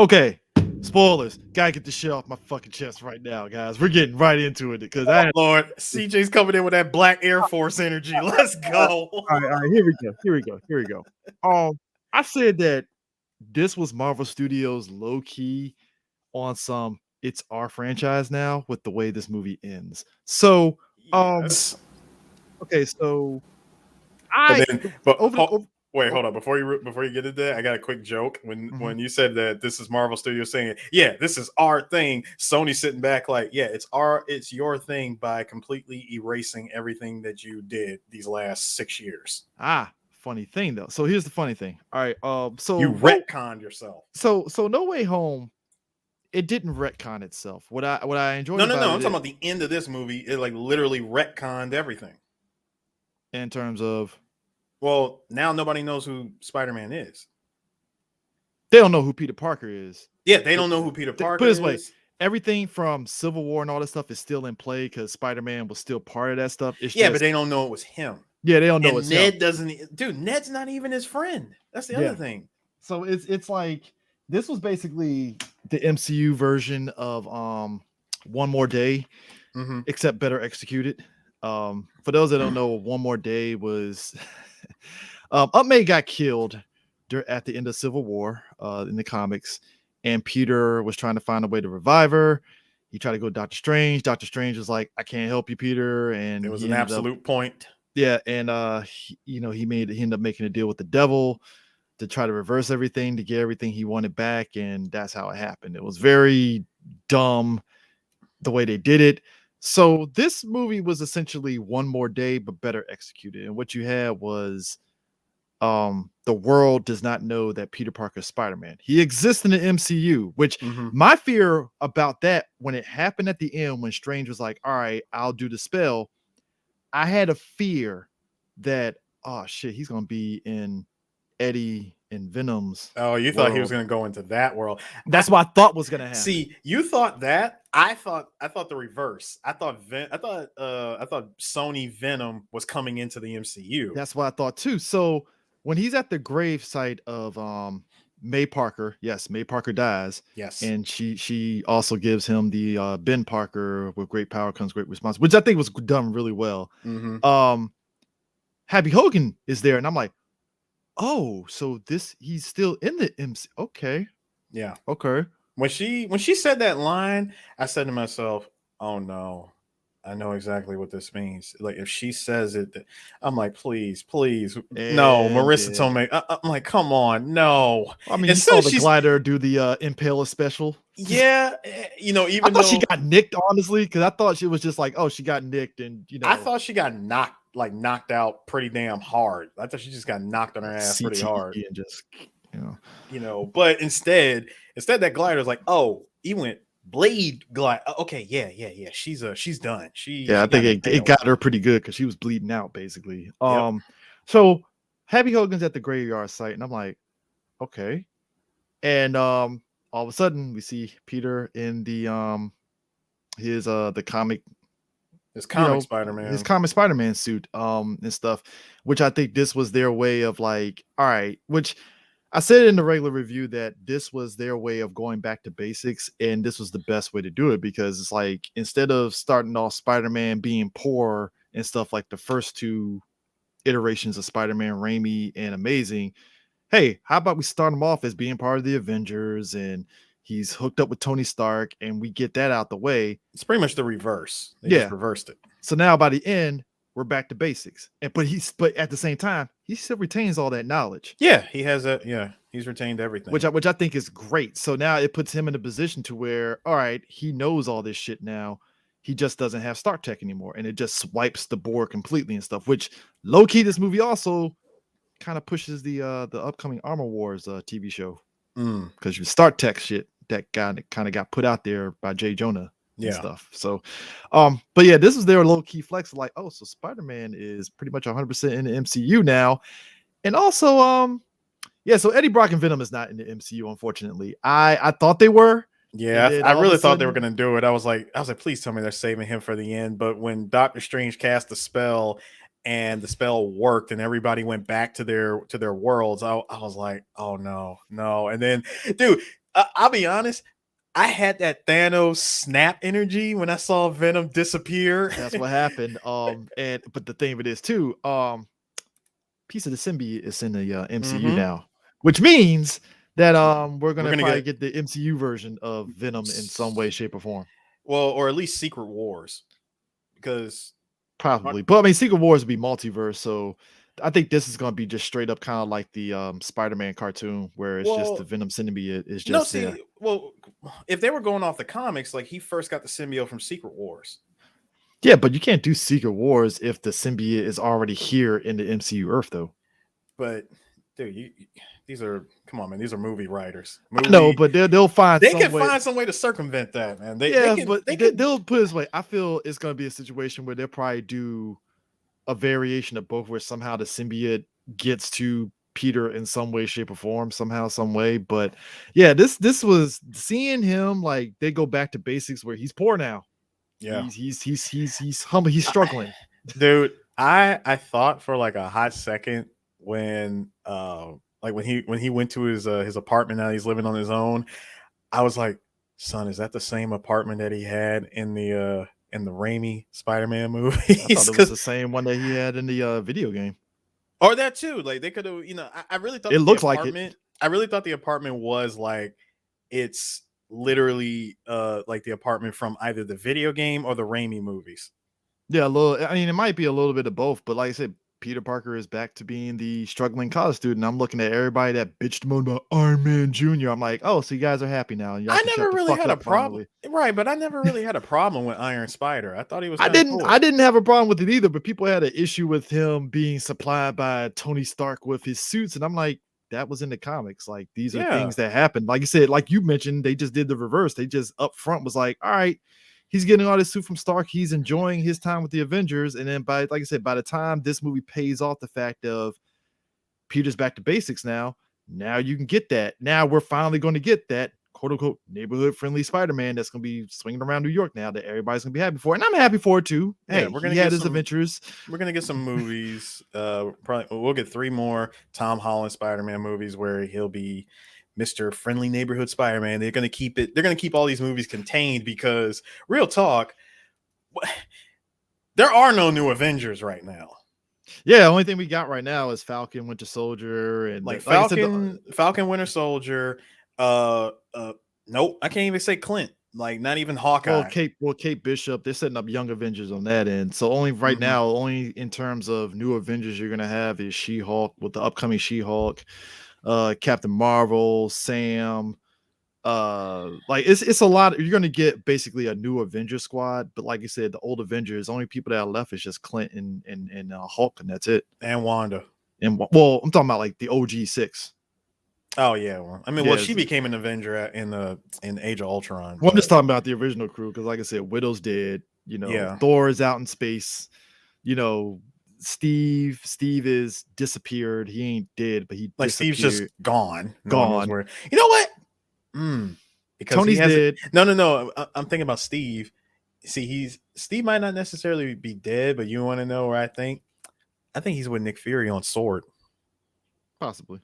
Okay, spoilers. Gotta get this shit off my fucking chest right now, guys. We're getting right into it because Oh, Lord, CJ's coming in with that Black Air Force energy. Let's go. all right, here we go. Here we go. I said that this was Marvel Studios low key on some it's our franchise now with the way this movie ends. So, Yes. okay, so But I then, but over the over, wait, over hold on. Before you get into that, I got a quick joke. mhm. When you said that this is Marvel Studios saying, yeah, this is our thing. Sony sitting back like, yeah, it's your thing by completely erasing everything that you did these last 6 years. Funny thing though. So here's the funny thing. All right, You retconned yourself. so No Way Home, it didn't retcon itself. What I enjoyed No, no, about no. I'm it talking about the end of this movie. It like literally retconned everything. in terms of Well, now nobody knows who Spider-Man is. they don't know who Peter Parker is. Yeah, they don't know who Peter Put it Parker this way, is. everything from Civil War and all this stuff is still in play because Spider-Man was still part of that stuff. It's Yeah, but just they don't know it was him. yeah, they don't know And it's Ned him. doesn't. Dude, Ned's not even his friend. That's the Yeah. other thing. So it's like this was basically the MCU version of One More Day, Mm-hmm. except better executed. For those that don't know, One More Day was Aunt May got killed at the end of Civil War in the comics, and Peter was trying to find a way to revive her. He tried to go to Doctor Strange. Doctor Strange was like, "I can't help you, Peter," and It was he an ended up absolute point. yeah, and he ended up making a deal with the devil to try to reverse everything to get everything he wanted back, and that's how it happened. It was very dumb the way they did it. So this movie was essentially One More Day but better executed. And what you had was the world does not know that Peter Parker is Spider-Man. He exists in the MCU, which Mm-hmm. my fear about that when it happened at the end when Strange was like, "All right, I'll do the spell." I had a fear that oh shit, he's going to be in Eddie and Venom's Oh, you thought he was world. going to go into that world. That's what I thought was going to happen. See, you thought that. I thought the reverse. I thought Sony Venom was coming into the MCU. That's what I thought too. So when he's at the grave site of May Parker, yes, May Parker dies, Yes. and she also gives him the Ben Parker with great power comes great response, which I think was done really well. Mm-hmm. Happy Hogan is there, and I'm like, oh, so he's still in the MC. Okay, Yeah. okay. When she said that line, I said to myself, "Oh no, I know exactly what this means." Like if she says it, I'm like, "Please, please, no, And Marissa Tomei." I'm like, "Come on, no." I mean, As you soon saw as the she's glider do the Impaler special. yeah, I even thought she though got nicked, honestly, because I thought she was just like, oh, she got nicked, and I thought she got knocked out pretty damn hard. I thought she just got knocked on her ass pretty hard. CTE and just But instead that glider is like, oh, he went blade glide. Okay, yeah. She's done. She I got think it impaled. got her pretty good because she was bleeding out basically. Yep. So Happy Hogan's at the graveyard site, and I'm like, okay, and all of a sudden we see Peter in the his the comic This comic his Spider-Man. comic Spider-Man suit and stuff, which I think this was their way of like, all right, which I said in the regular review that this was their way of going back to basics, and this was the best way to do it because it's like instead of starting off Spider-Man being poor and stuff like the first two iterations of Spider-Man, Raimi and Amazing, hey, how about we start him off as being part of the Avengers and he's hooked up with Tony Stark and we get that out the way. It's pretty much the reverse. They Yeah. just reversed it. So now by the end, we're back to basics. But at the same time, he still retains all that knowledge. Yeah, he has a he's retained everything. Which I think is great. So now it puts him in a position to where, all right, he knows all this shit now. He just doesn't have Stark Tech anymore. And it just swipes the board completely and stuff, which low key, this movie also kind of pushes the upcoming Armor Wars TV show. Because your Stark Tech shit that kind of got put out there by Jay Jonah and stuff. So, but yeah, this was their low key flex. Like, oh, so Spider-Man is pretty much 100% in the MCU now, and also, yeah. So Eddie Brock and Venom is not in the MCU, unfortunately. I thought they were. Yeah, I really thought they were gonna do it. I was like, please tell me they're saving him for the end. But when Doctor Strange cast the spell and the spell worked and everybody went back to their worlds, I was like, oh no. And then, dude, I'll be honest. I had that Thanos snap energy when I saw Venom disappear. That's what happened. And but the thing of it is too, piece of the symbiote is in the MCU Mm-hmm. now, which means that we're We're gonna gonna probably get get the MCU version of Venom in some way, shape, or form. well, or at least Secret Wars, because Probably, but I mean, Secret Wars would be multiverse, so I think this is gonna be just straight up kind of like the Spider-Man cartoon, where it's just the well, Venom symbiote is no, just there. see, well, if they were going off the comics, like he first got the symbiote from Secret Wars. Yeah, but you can't do Secret Wars if the symbiote is already here in the MCU Earth, though. But dude, these are come on, man. These are movie writers. No, Movie. but they'll find They some can way. find some way to circumvent that, man. They Yeah, can but they can. they'll put it this way. I feel it's gonna be a situation where they'll probably do a variation of both, where somehow the symbiote gets to Peter in some way, shape, or form, somehow, some way. But yeah, this was seeing him like they go back to basics where he's poor now. Yeah, He's humble. He's struggling. dude. I thought for like a hot second when like when he went to his apartment, now he's living on his own. I was like, son, is that the same apartment that he had in the Raimi Spider-Man movies? I thought it was the same one that he had in the video game. Or that too. Like they could have, I really thought It that looks like it. I really thought the apartment was like it's literally like the apartment from either the video game or the Raimi movies. Yeah, a little. I mean, it might be a little bit of both, but like I said, Peter Parker is back to being the struggling college student. I'm looking at everybody that bitched moaned about Iron Man Jr. I'm like, oh, so you guys are happy now. Y'all I can never shut the really fuck had a up problem, finally. right? But I never really had a problem with Iron Spider. I thought he was I kind of didn't cool. I didn't have a problem with it either, but people had an issue with him being supplied by Tony Stark with his suits, and I'm like, that was in the comics. Like these are Yeah, things that happen. Like you said, like you mentioned, they just did the reverse. They just up front was like, all right, he's getting all this suit from Stark. He's enjoying his time with the Avengers, and then by like I said, by the time this movie pays off the fact of Peter's back to basics now you can get that. Now we're finally going to get that quote unquote neighborhood friendly Spider-Man that's going to be swinging around New York now that everybody's going to be happy for. And I'm happy for it too. yeah. Hey, he had his adventures. We're gonna get some movies. Probably we'll get 3 more Tom Holland Spider-Man movies where he'll be Mr. Friendly Neighborhood Spider-Man. They're gonna keep it. They're gonna keep all these movies contained because real talk, there are no new Avengers right now. Yeah, the only thing we got right now is Falcon, Winter Soldier, and Like Falcon, Falcon, Winter Soldier. Nope, I can't even say Clint. Like not even Hawkeye. Kate Bishop. They're setting up Young Avengers on that end. So only right now, only in terms of new Avengers you're gonna have is She-Hulk with the upcoming She-Hulk, Captain Marvel, Sam. Like it's a lot. You're gonna get basically a new Avenger squad, but like you said, the old Avengers, only people that are left is just Clint and Hulk, and that's it. And Wanda. And well, I'm talking about like the OG 6. Oh yeah, well, I mean, Yeah, well, she became an Avenger in Age of Ultron. Well, I'm just talking about the original crew because, like I said, Widow's dead. Yeah. Thor is out in space. Steve is disappeared. He ain't dead, but he like disappeared. Steve's just gone. Gone. Where. You know what? Because Tony's dead. No. I'm thinking about Steve. See, Steve might not necessarily be dead, but you want to know where I think? I think he's with Nick Fury on Sword. Possibly.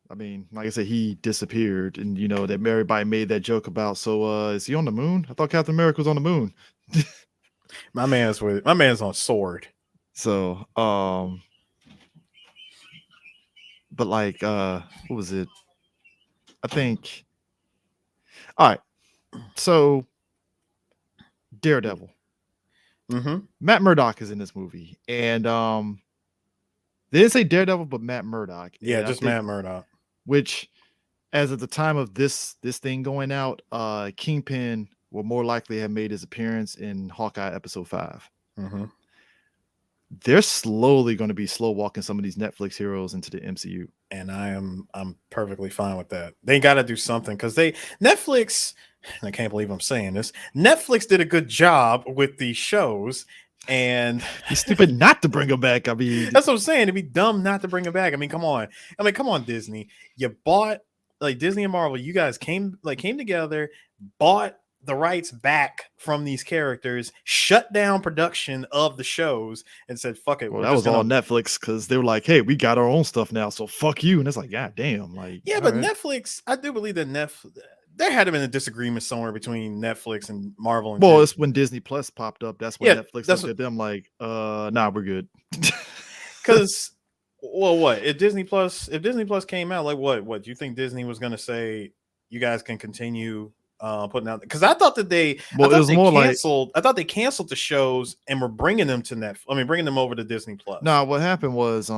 I mean, like I said, he disappeared, and that everybody made that joke about. So, is he on the moon? I thought Captain America was on the moon. My man's on Sword. So, but like, what was it? I think. All right. So, Daredevil. Matt Murdock is in this movie, and they didn't say Daredevil, but Matt Murdock. Yeah, just Matt Murdock. Which, as at the time of this thing going out, Kingpin will more likely have made his appearance in Hawkeye episode 5. They're slowly going to be slow walking some of these Netflix heroes into the MCU, and I'm perfectly fine with that. They got to do something because Netflix. I can't believe I'm saying this. Netflix did a good job with these shows. And it's stupid not to bring them back. I mean, that's what I'm saying. It'd be dumb not to bring them back. I mean, come on. Come on, Disney. You bought like Disney and Marvel. You guys came together, bought the rights back from these characters, shut down production of the shows, and said, "Fuck it." Well, that was all Netflix because they were like, "Hey, we got our own stuff now, so fuck you." And it's like, God damn, like, yeah, but right. Netflix. I do believe that there had to been a disagreement somewhere between Netflix and Marvel and Well, Disney. it's when Disney Plus popped up. That's when Yeah, Netflix that's looked at them like, nah, we're good. because well, what if Disney Plus came out, like what do you think Disney was going to say? You guys can continue putting out, because I thought they canceled the shows and were bringing them to Netflix. I mean, bringing them over to Disney Plus. Nah, what happened was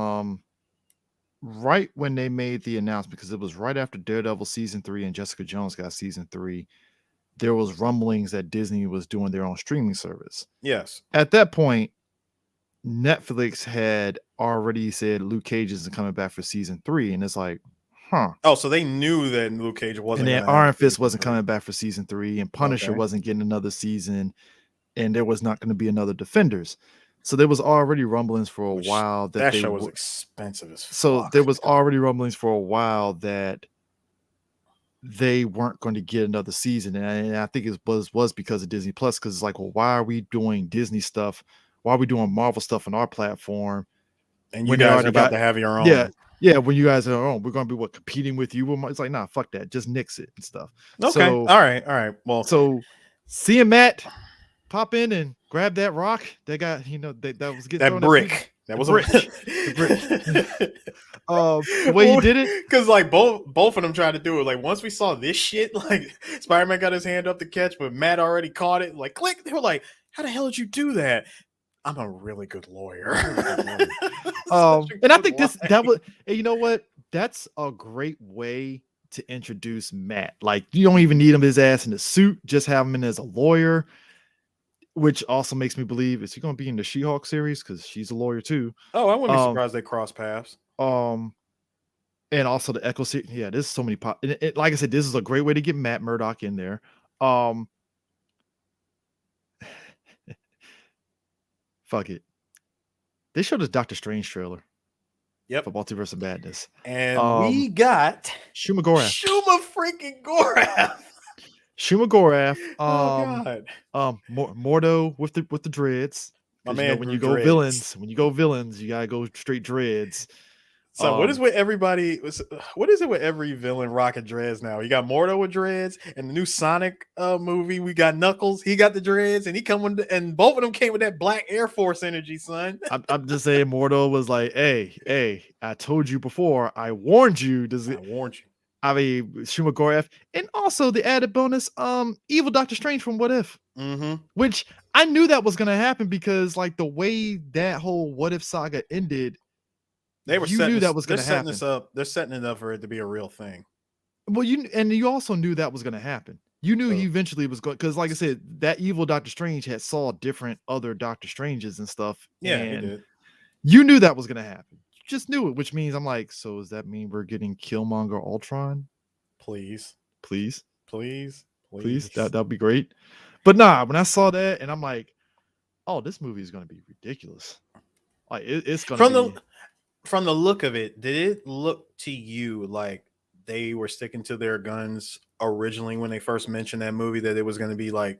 right when they made the announcement, because it was right after Daredevil season 3 and Jessica Jones got season 3, there was rumblings that Disney was doing their own streaming service. Yes. At that point, Netflix had already said Luke Cage isn't coming back for season 3, and it's like, huh. Oh, so they knew that Luke Cage wasn't. And then Iron Fist wasn't coming back for season 3, and Punisher wasn't getting another season, and there was not going to be another Defenders. So there was already rumblings for a while that show was expensive as fuck. So there was already rumblings for a while that they weren't going to get another season, and I think it was because of Disney Plus, because it's like, well, why are we doing Disney stuff? Why are we doing Marvel stuff on our platform? And you guys are about to have your own. Yeah. When you guys are on, we're going to be competing with you. It's like, nah, fuck that. Just nix it and stuff. Okay. So, all right. Well, so seeing Matt pop in and grab that rock that got, that was getting that brick. That was a brick. The way he did it, because like both of them tried to do it. Like once we saw this shit, like Spider-Man got his hand up to catch, but Matt already caught it. Like click. They were like, "How the hell did you do that?" I'm a really good lawyer. And I think that was, you know what? That's a great way to introduce Matt. Like, you don't even need him his ass in a suit. Just have him in as a lawyer, which also makes me believe, is he going to be in the She-Hulk series? Because she's a lawyer too. Oh, I wouldn't be surprised they cross paths. And also the Echo series. Yeah, there's so many like I said, this is a great way to get Matt Murdock in there. Fuck it. They showed us Doctor Strange trailer. Yep. For Multiverse of Madness. And we got Shuma-Gorath. Shuma-Gorath. Shuma-Gorath. Oh God. Mordo with the dreads. My man, when you go villains, you gotta go straight dreads. So what is with everybody? What is it with every villain rocking dreads now? You got Mordo with dreads, and the new Sonic movie, we got Knuckles. He got the dreads, and and both of them came with that Black Air Force energy, son. I'm just saying, Mordo was like, "Hey, I told you before. I warned you." I warned you. I mean, Shuma-Gorath, and also the added bonus, evil Doctor Strange from What If, which I knew that was gonna happen, because like the way that whole What If saga ended. Knew that was going to happen. They're setting it up for it to be a real thing. Well, you also knew that was going to happen. You knew he eventually was going, because like I said, that evil Doctor Strange had saw different other Doctor Stranges and stuff. Yeah, and he did. You knew that was going to happen. You just knew it, which means I'm like, so does that mean we're getting Killmonger Ultron? Please. That'd be great. But nah, when I saw that, and I'm like, oh, this movie is going to be ridiculous. Like it's going to be. From the look of it, did it look to you like they were sticking to their guns originally when they first mentioned that movie, that it was going to be like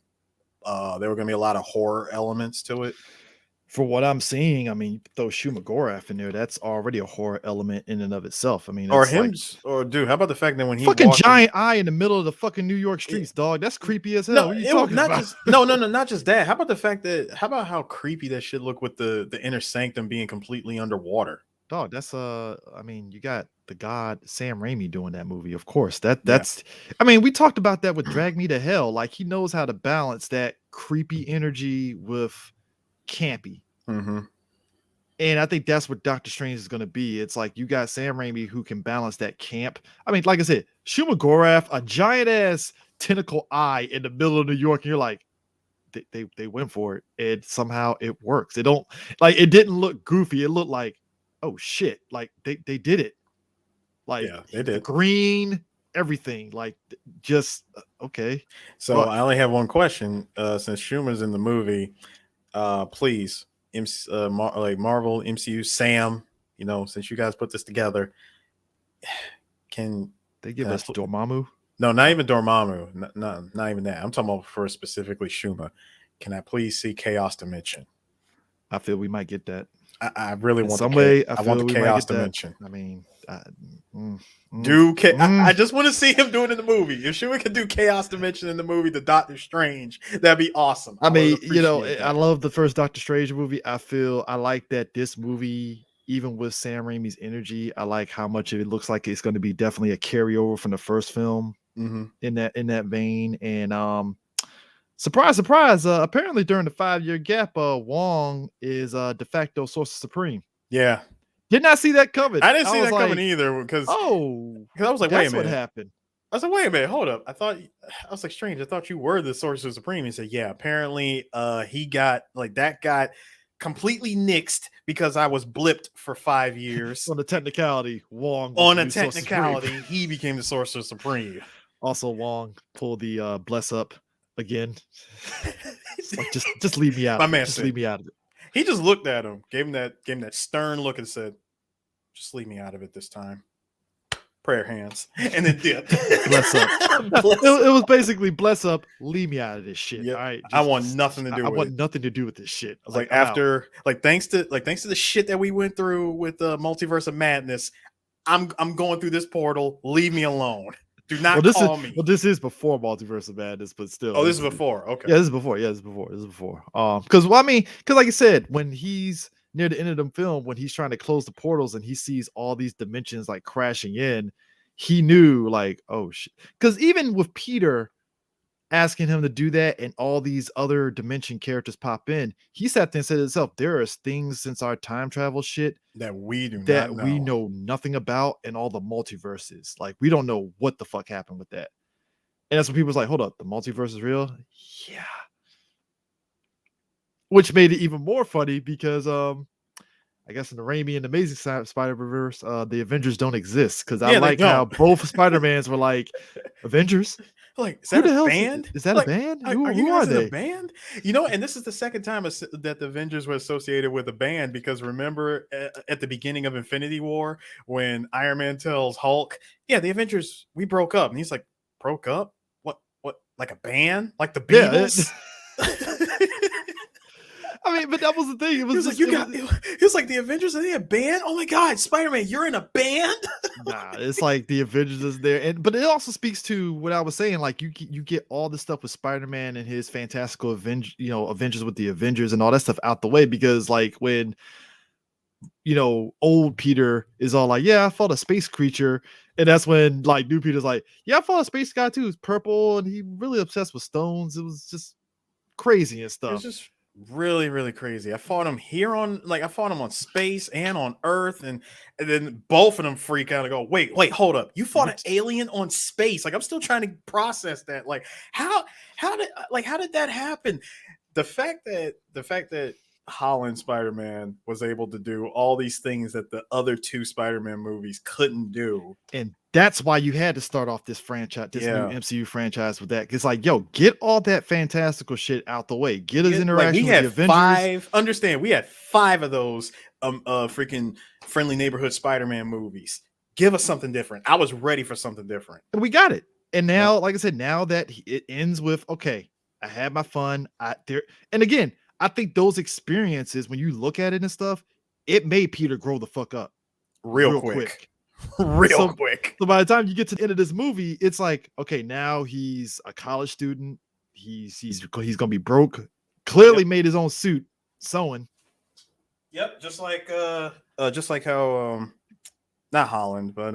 there were going to be a lot of horror elements to it? For what I'm seeing, I mean, you throw Shuma-Gorath in there, that's already a horror element in and of itself. I mean, or him, or dude, how about the fact that when he fucking giant eye in the middle of the fucking New York streets, dog, that's creepy as hell. No, what are you talking about? Not just that. How about how creepy that shit look with the inner sanctum being completely underwater? Dog, that's I mean, you got the god Sam Raimi doing that movie, of course. That's I mean, we talked about that with Drag Me to Hell. Like, he knows how to balance that creepy energy with campy. And I think that's what Doctor Strange is going to be. It's like you got Sam Raimi who can balance that camp. I mean, like I said, Shuma-Gorath, a giant ass tentacle eye in the middle of New York, and you're like, they went for it, and somehow it works. It didn't look goofy. It looked like, oh shit, like they did it. Like, yeah, they did. Green, everything, like, just okay. So I only have one question. Since Schumer's in the movie, please, Marvel MCU, Sam, since you guys put this together, can they give us Dormammu? No, not even Dormammu. Not even that. I'm talking about for specifically Schumer. Can I please see Chaos Dimension? I feel we might get that. I really In want some way, I I want feel the we might chaos get that. dimension. I mean, mm, I just want to see him do it in the movie. If Shuma could do chaos dimension in the movie, The Doctor Strange, that'd be awesome. I I would mean, appreciate I that. love the first Doctor Strange movie. I like that this movie, even with Sam Raimi's energy, I like how much it looks like it's going to be definitely a carryover from the first film Mm-hmm. in that vein. And surprise, surprise! Apparently, during the 5-year gap, Wong is de facto Sorcerer Supreme. Yeah, Did not see that coming. I didn't I see was that coming like, either because oh, I was like, wait a that's what minute. happened. I was like, wait a minute, hold up. I was like, Strange. I thought you were the Sorcerer Supreme. He said, yeah. Apparently, he got completely nixed because I was blipped for 5 years. On the technicality, Wong was On the a new Sorcerer Supreme. technicality, he became the Sorcerer Supreme. Also, Wong pulled the bless up again. It's like just leave me out. My of it. man Just said, leave me out of it. he just looked at him, gave him that stern look, and said, "Just leave me out of it this time." Prayer hands, and then dipped. Bless up. It was basically bless up. Leave me out of this shit. Yep. All right, I want nothing to do with it. I want nothing to do with this shit. Like I'm after, thanks to the shit that we went through with the Multiverse of Madness, I'm going through this portal. Leave me alone. Do not call me. Well, this is before Multiverse of Madness, but still. Oh, this is before. Okay. Yeah, this is before. Because like I said, when he's near the end of the film, when he's trying to close the portals and he sees all these dimensions like crashing in, he knew like, oh shit. Because even with Peter asking him to do that and all these other dimension characters pop in, he sat there and said to himself, there are things since our time travel shit that we do that not know. we know nothing about in all the multiverses. Like, we don't know what the fuck happened with that. And that's when people's like, hold up, the multiverse is real? Yeah. Which made it even more funny because I guess in the Raimi and Amazing Spider-Verse, the Avengers don't exist. Because I like how both Spider-Mans were like, Avengers? Like, is that a band? Is that a band? Are you guys in a band? And this is the second time that the Avengers were associated with a band, because remember at the beginning of Infinity War when Iron Man tells Hulk, yeah, the Avengers, we broke up. And he's like, broke up? What, like a band? Like the Beatles? I mean, but that was the thing. It was like the Avengers, are they a band? Oh my God, Spider-Man, you're in a band? Nah, it's like the Avengers is there. But it also speaks to what I was saying. Like, you get all the stuff with Spider-Man and his fantastical Avengers with the Avengers and all that stuff out the way, because like when old Peter is all like, yeah, I fought a space creature, and that's when like new Peter's like, yeah, I fought a space guy too. He's purple and he really obsessed with stones. It was just crazy and stuff. It was just really, really crazy. I fought him on space and on Earth, and then both of them freak out and go, wait, hold up. You fought an alien on space. Like, I'm still trying to process that. Like, how did that happen? The fact that Holland Spider-Man was able to do all these things that the other two Spider-Man movies couldn't do. And that's why you had to start off this franchise, new MCU franchise with that. It's like, yo, get all that fantastical shit out the way. Get his interaction with the Avengers. We had 5 of those freaking Friendly Neighborhood Spider-Man movies. Give us something different. I was ready for something different. And we got it. And now, like I said, now that it ends with, okay, I had my fun. And again, I think those experiences, when you look at it and stuff, it made Peter grow the fuck up real quick. Quick. So by the time you get to the end of this movie, it's like, okay, now he's a college student. He's gonna be broke. Clearly made his own suit sewing. Yep, just like how not Holland, but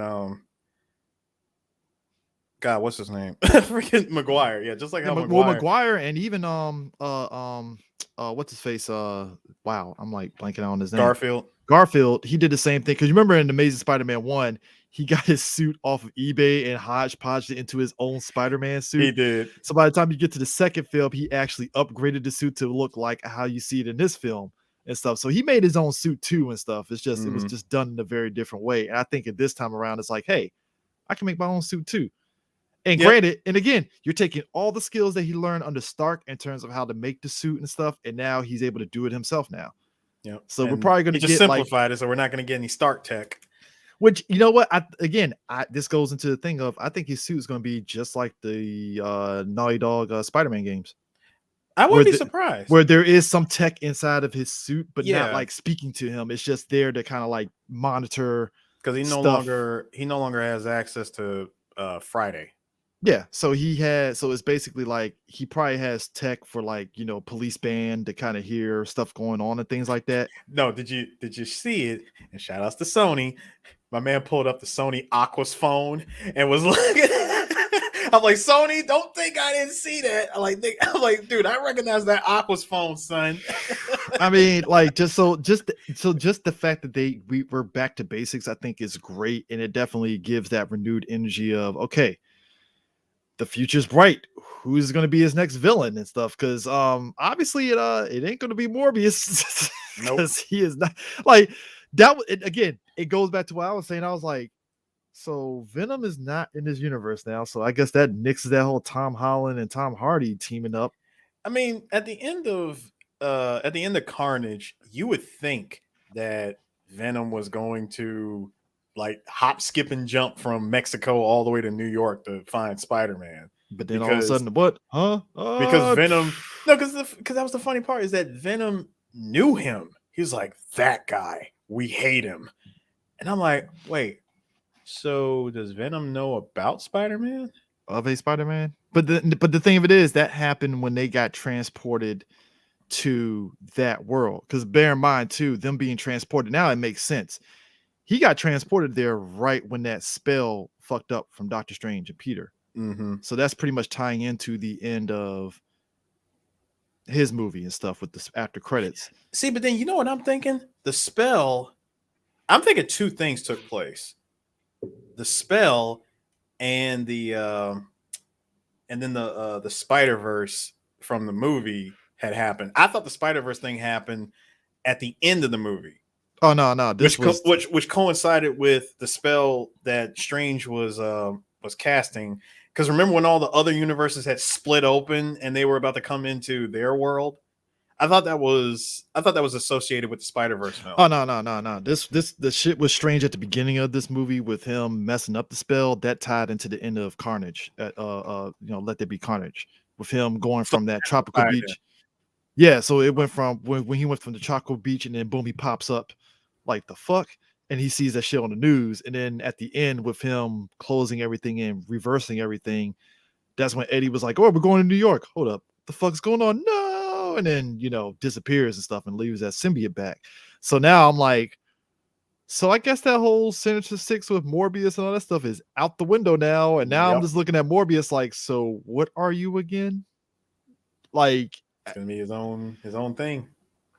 God, what's his name? Freaking Maguire. Yeah, just like how Maguire and even what's his face? Wow, I'm like blanking on his name. Garfield, he did the same thing. Because you remember in Amazing Spider-Man 1, he got his suit off of eBay and hodgepodged it into his own Spider-Man suit. He did. So by the time you get to the second film, he actually upgraded the suit to look like how you see it in this film and stuff. So he made his own suit too and stuff. It's just, it was just done in a very different way. And I think at this time around, it's like, hey, I can make my own suit too. And granted, and again, you're taking all the skills that he learned under Stark in terms of how to make the suit and stuff, and now he's able to do it himself now. Yeah. So we're probably going to get simplified it, so we're not going to get any Stark tech. Which, you know what? This goes into the thing of, I think his suit is going to be just like the Naughty Dog Spider-Man games. I where wouldn't be the surprised. where there is some tech inside of his suit, but not Yeah, like speaking to him. It's just there to kind of like monitor because stuff. he no longer has access to Friday. Yeah, so it's basically like he probably has tech for like, police band to kind of hear stuff going on and things like that. No, did you see it? And shout outs to Sony. My man pulled up the Sony Aqua's phone and was looking. I'm like, Sony, don't think I didn't see that. I'm like, dude, I recognize that Aqua's phone, son. I mean, like just the fact that we're back to basics, I think is great, and it definitely gives that renewed energy of okay, the future's bright. Who's going to be his next villain and stuff? Because obviously it ain't going to be Morbius Nope. because he is not like that. Again, it goes back to what I was saying. I was like, so Venom is not in this universe now, so I guess that nixes that whole Tom Holland and Tom Hardy teaming up. I mean, at the end of Carnage, you would think that Venom was going to like hop, skip, and jump from Mexico all the way to New York to find Spider-Man. But then all of a Because sudden, what? Huh? because Venom no, because that was the funny part is that Venom knew him. He was like, that guy, we hate him. And I'm like, wait, so does Venom know about Spider-Man? Of a Spider-Man. But the thing of it is that happened when they got transported to that world. Because bear in mind too, them being transported now, it makes sense. He got transported there right when that spell fucked up from Doctor Strange and Peter. Mm-hmm. So that's pretty much tying into the end of his movie and stuff with the after credits. See, but then you know what I'm thinking? The spell, I'm thinking two things took place. The spell and then the Spider-Verse from the movie had happened. I thought the Spider-Verse thing happened at the end of the movie. Oh no, this which coincided with the spell that Strange was casting. Because remember when all the other universes had split open and they were about to come into their world? I thought that was associated with the Spider-Verse film. Oh no. The shit was Strange at the beginning of this movie with him messing up the spell that tied into the end of Carnage. Let There Be Carnage with him going from that tropical beach. Yeah, so it went from when he went from the tropical beach and then boom, he pops up like the fuck, and he sees that shit on the news, and then at the end with him closing everything and reversing everything, that's when Eddie was like, "Oh, we're going to New York. Hold up, the fuck's going on? No!" And then disappears and stuff and leaves that symbiote back. So now I'm like, so I guess that whole Sinister Six with Morbius and all that stuff is out the window now, and now I'm just looking at Morbius like, so what are you again? Like, it's gonna be his own thing.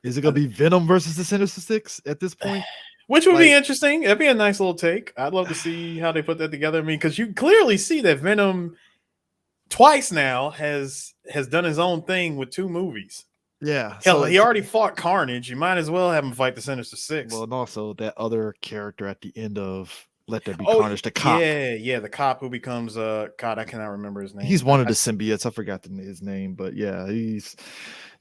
Is it gonna be Venom versus the Sinister Six at this point? Which would be interesting. It'd be a nice little take. I'd love to see how they put that together. I mean, because you clearly see that Venom twice now has done his own thing with two movies. Yeah. Hell, he already fought Carnage. You might as well have him fight the Sinister Six. Well, and also that other character at the end of Let There Be Carnage, the cop. Yeah, the cop who becomes God, I cannot remember his name. He's one of the symbiotes. I forgot his name, but yeah,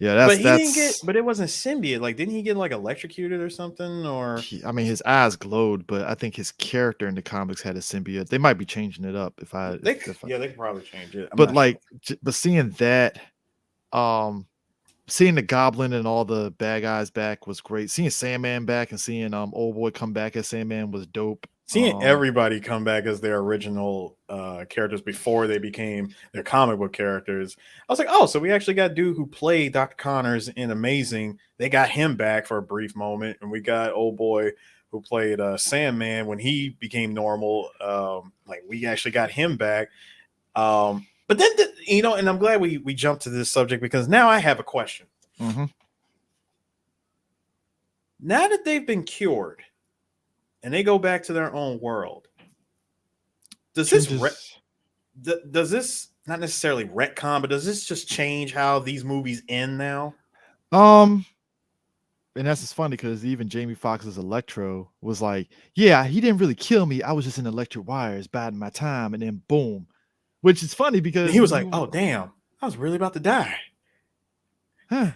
but it wasn't symbiote. Like, didn't he get like electrocuted or something? Or I mean, his eyes glowed, but I think his character in the comics had a symbiote. They might be changing it up they could probably change it. But seeing that, seeing the Goblin and all the bad guys back was great. Seeing Sandman back and seeing Old Boy come back as Sandman was dope. Seeing everybody come back as their original characters before they became their comic book characters, I was like, oh, so we actually got dude who played Dr. Connors in Amazing. They got him back for a brief moment, and we got Old Boy who played Sandman when he became normal. We actually got him back. But then, and I'm glad we jumped to this subject because now I have a question. Mm-hmm. Now that they've been cured and they go back to their own world, does this not necessarily retcon, but does this just change how these movies end now? And that's just funny because even Jamie Foxx's Electro was like, yeah, he didn't really kill me. I was just in electric wires biding my time, and then boom. Which is funny because he was like, oh, damn, I was really about to die. Huh.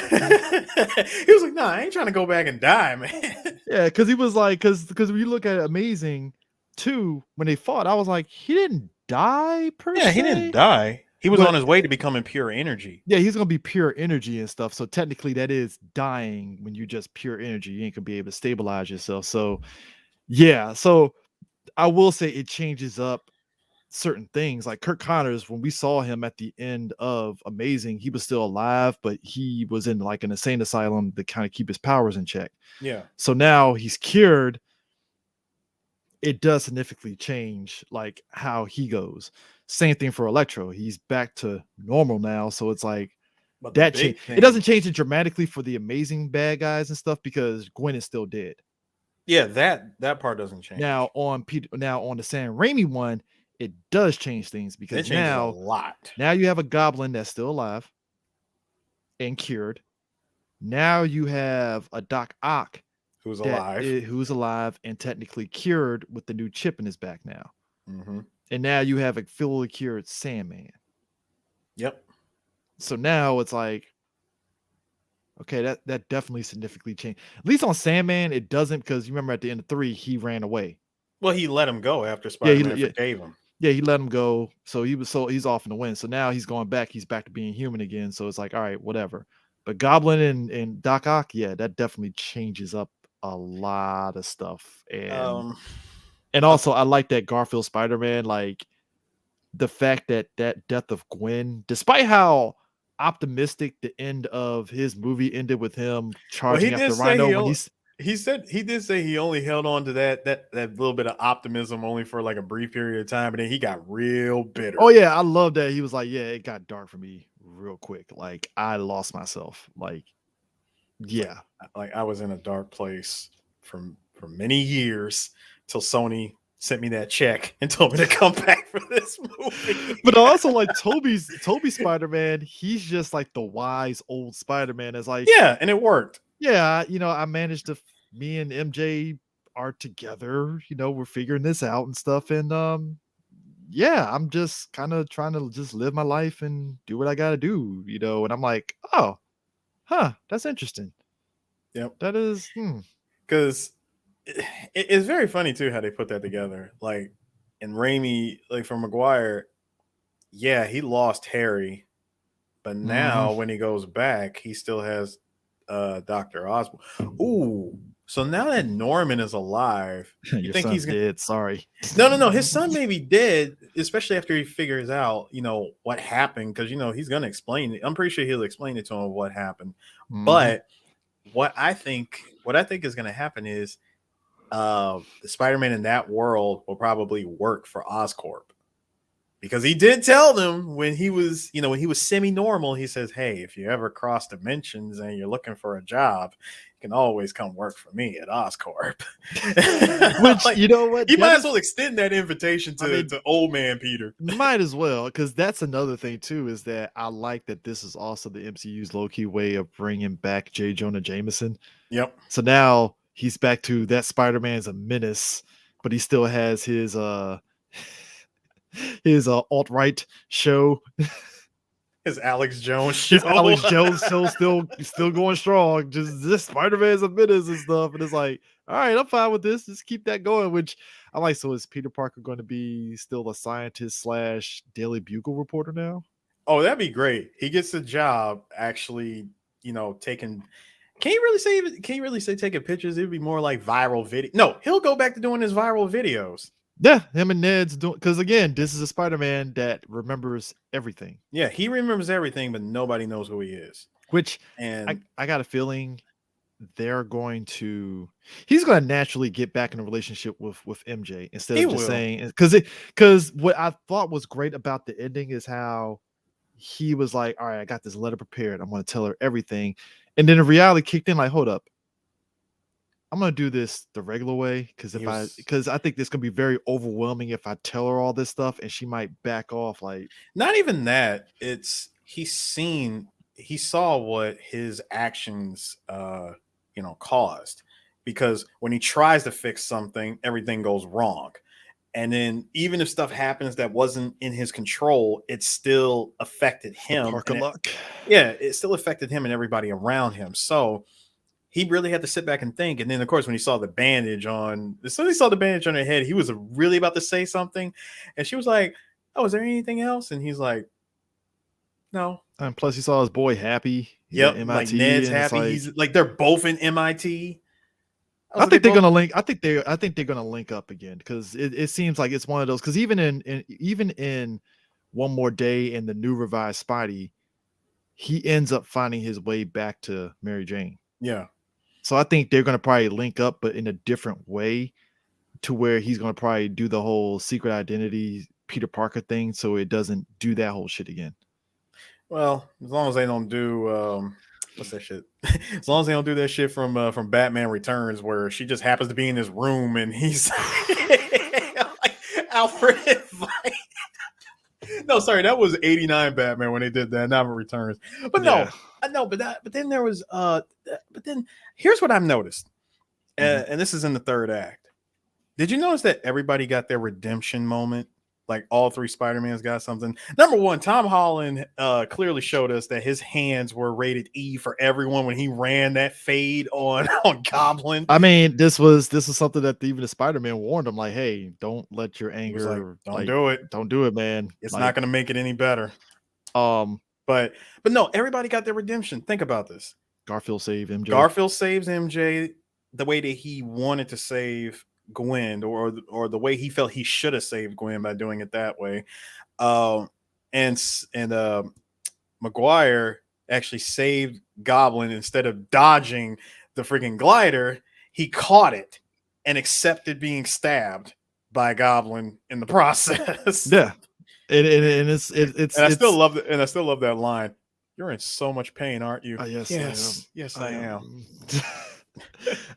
He was like, nah, I ain't trying to go back and die, man. Yeah, because he was like, because when you look at Amazing 2, when they fought, I was like, he didn't die per se. Yeah, he didn't die. He was But on his way to becoming pure energy. yeah, he's gonna be pure energy and stuff. So technically, that is dying when you're just pure energy. You ain't gonna be able to stabilize yourself. So yeah, so I will say it changes up certain things. Like Kirk Connors, when we saw him at the end of Amazing, he was still alive, but he was in like an insane asylum to kind of keep his powers in check. Yeah. So now he's cured. It does significantly change like how he goes. Same thing for Electro. He's back to normal now. So it's like But the that change. big It doesn't thing, change it dramatically for the Amazing bad guys and stuff because Gwen is still dead. yeah, that part doesn't change. Now on the Sam Raimi one, it does change things It because changes a now lot. you have a goblin that's still alive and cured. Now you have a Doc Ock Who's alive? who's alive and technically cured with the new chip in his back now. Mm-hmm. And now you have a fully cured Sandman. Yep. So now it's like, okay, that definitely significantly changed. At least on Sandman, it doesn't because you remember at the end of 3, he ran away. Well, he let him go after Yeah, Spider-Man forgave him. Yeah, he let him go. So he's off in the wind. So now he's going back. He's back to being human again. So it's like, all right, whatever. But Goblin and Doc Ock, yeah, that definitely changes up a lot of stuff. And also I like that Garfield Spider-Man, like the fact that death of Gwen, despite how optimistic the end of his movie ended with him charging after Rhino when he did say he only held on to that little bit of optimism only for like a brief period of time, and then he got real bitter. Oh yeah, I love that. He was like, yeah, it got dark for me real quick. Like I lost myself. Like, yeah. Like I was in a dark place for many years till Sony sent me that check and told me to come back for this movie. But also like Toby Spider-Man, he's just like the wise old Spider-Man. It's like, yeah, and it worked. Yeah, I managed to me and MJ are together, we're figuring this out and stuff. And yeah, I'm just kind of trying to just live my life and do what I gotta do, and I'm like, oh, that's interesting. Yep. That is because it's very funny too how they put that together. Like in Raimi, like for Maguire, yeah, he lost Harry, but now when he goes back, he still has Dr. Osborn. Ooh, so now that Norman is alive, you your think son's dead. Sorry. No, his son may be dead, especially after he figures out, what happened, because he's gonna explain it. I'm pretty sure he'll explain it to him what happened. But what I think is gonna happen is the Spider-Man in that world will probably work for Oscorp. Because he did tell them when he was semi-normal, he says, hey, if you ever cross dimensions and you're looking for a job, you can always come work for me at Oscorp. Which, like, you know what? You might as well extend that invitation to old man Peter. Might as well, because that's another thing too, is that I like that this is also the MCU's low-key way of bringing back J. Jonah Jameson. Yep. So now he's back to that Spider-Man's a menace, but he still has his alt-right show. His Alex Jones show. His Alex Jones show still going strong. Just this Spider-Man's a menace and stuff. And it's like, all right, I'm fine with this. Just keep that going, which I like. So is Peter Parker going to be still a scientist / Daily Bugle reporter now? Oh, that'd be great. He gets a job actually, taking. Can you really say taking pictures? It'd be more like viral video. No, he'll go back to doing his viral videos. Yeah, him and Ned's doing, because again, this is a Spider-Man that remembers everything. Yeah, he remembers everything, but nobody knows who he is. Which, and I got a feeling he's going to naturally get back in a relationship with MJ instead of just saying, because what I thought was great about the ending is how he was like, all right, I got this letter prepared. I'm going to tell her everything. And then the reality kicked in like, hold up. I'm going to do this the regular way because I think this can be very overwhelming if I tell her all this stuff and she might back off. Like, not even that. It's he saw what his actions caused, because when he tries to fix something, everything goes wrong. And then even if stuff happens that wasn't in his control, it still affected him. It still affected him and everybody around him. So he really had to sit back and think. And then, of course, when he saw the bandage on her head, he was really about to say something. And she was like, oh, is there anything else? And he's like, No. And plus, he saw his boy happy. He's at Yep. Like Ned's MIT, and it's happy. like He's like they're both in MIT. I was I like, think they they're both. gonna link. I think they're gonna link up again because it seems like it's one of those. Because even in One More Day and the new revised Spidey, he ends up finding his way back to Mary Jane. Yeah. So I think they're gonna probably link up, but in a different way, to where he's gonna probably do the whole secret identity Peter Parker thing, so it doesn't do that whole shit again. Well, as long as they don't do what's that shit? As long as they don't do that shit from Batman Returns, where she just happens to be in this room and he's like Alfred. No, sorry, that was '89 Batman when they did that, not Returns. But no, Yeah. I know, but then there was but then here's what I've noticed, and this is in the third act. Did you notice that everybody got their redemption moment? Like all three Spider-Mans got something. Number one, Tom Holland clearly showed us that his hands were rated E for everyone when he ran that fade on Goblin. I mean, this was something that even the Spider-Man warned him, like, hey, don't let your He was like, anger "Don't do it. don't do it, man. It's Like, not going to make it any better." um But no, everybody got their redemption. Think about this. Garfield saved MJ. Garfield saves MJ the way that he wanted to save Gwen, or the way he felt he should have saved Gwen by doing it that way. And Maguire actually saved Goblin. Instead of dodging the freaking glider, he caught it and accepted being stabbed by Goblin in the process. Yeah. And it's And I still love it. And I still love that line. You're in so much pain, aren't you? Yes, Yes, I am.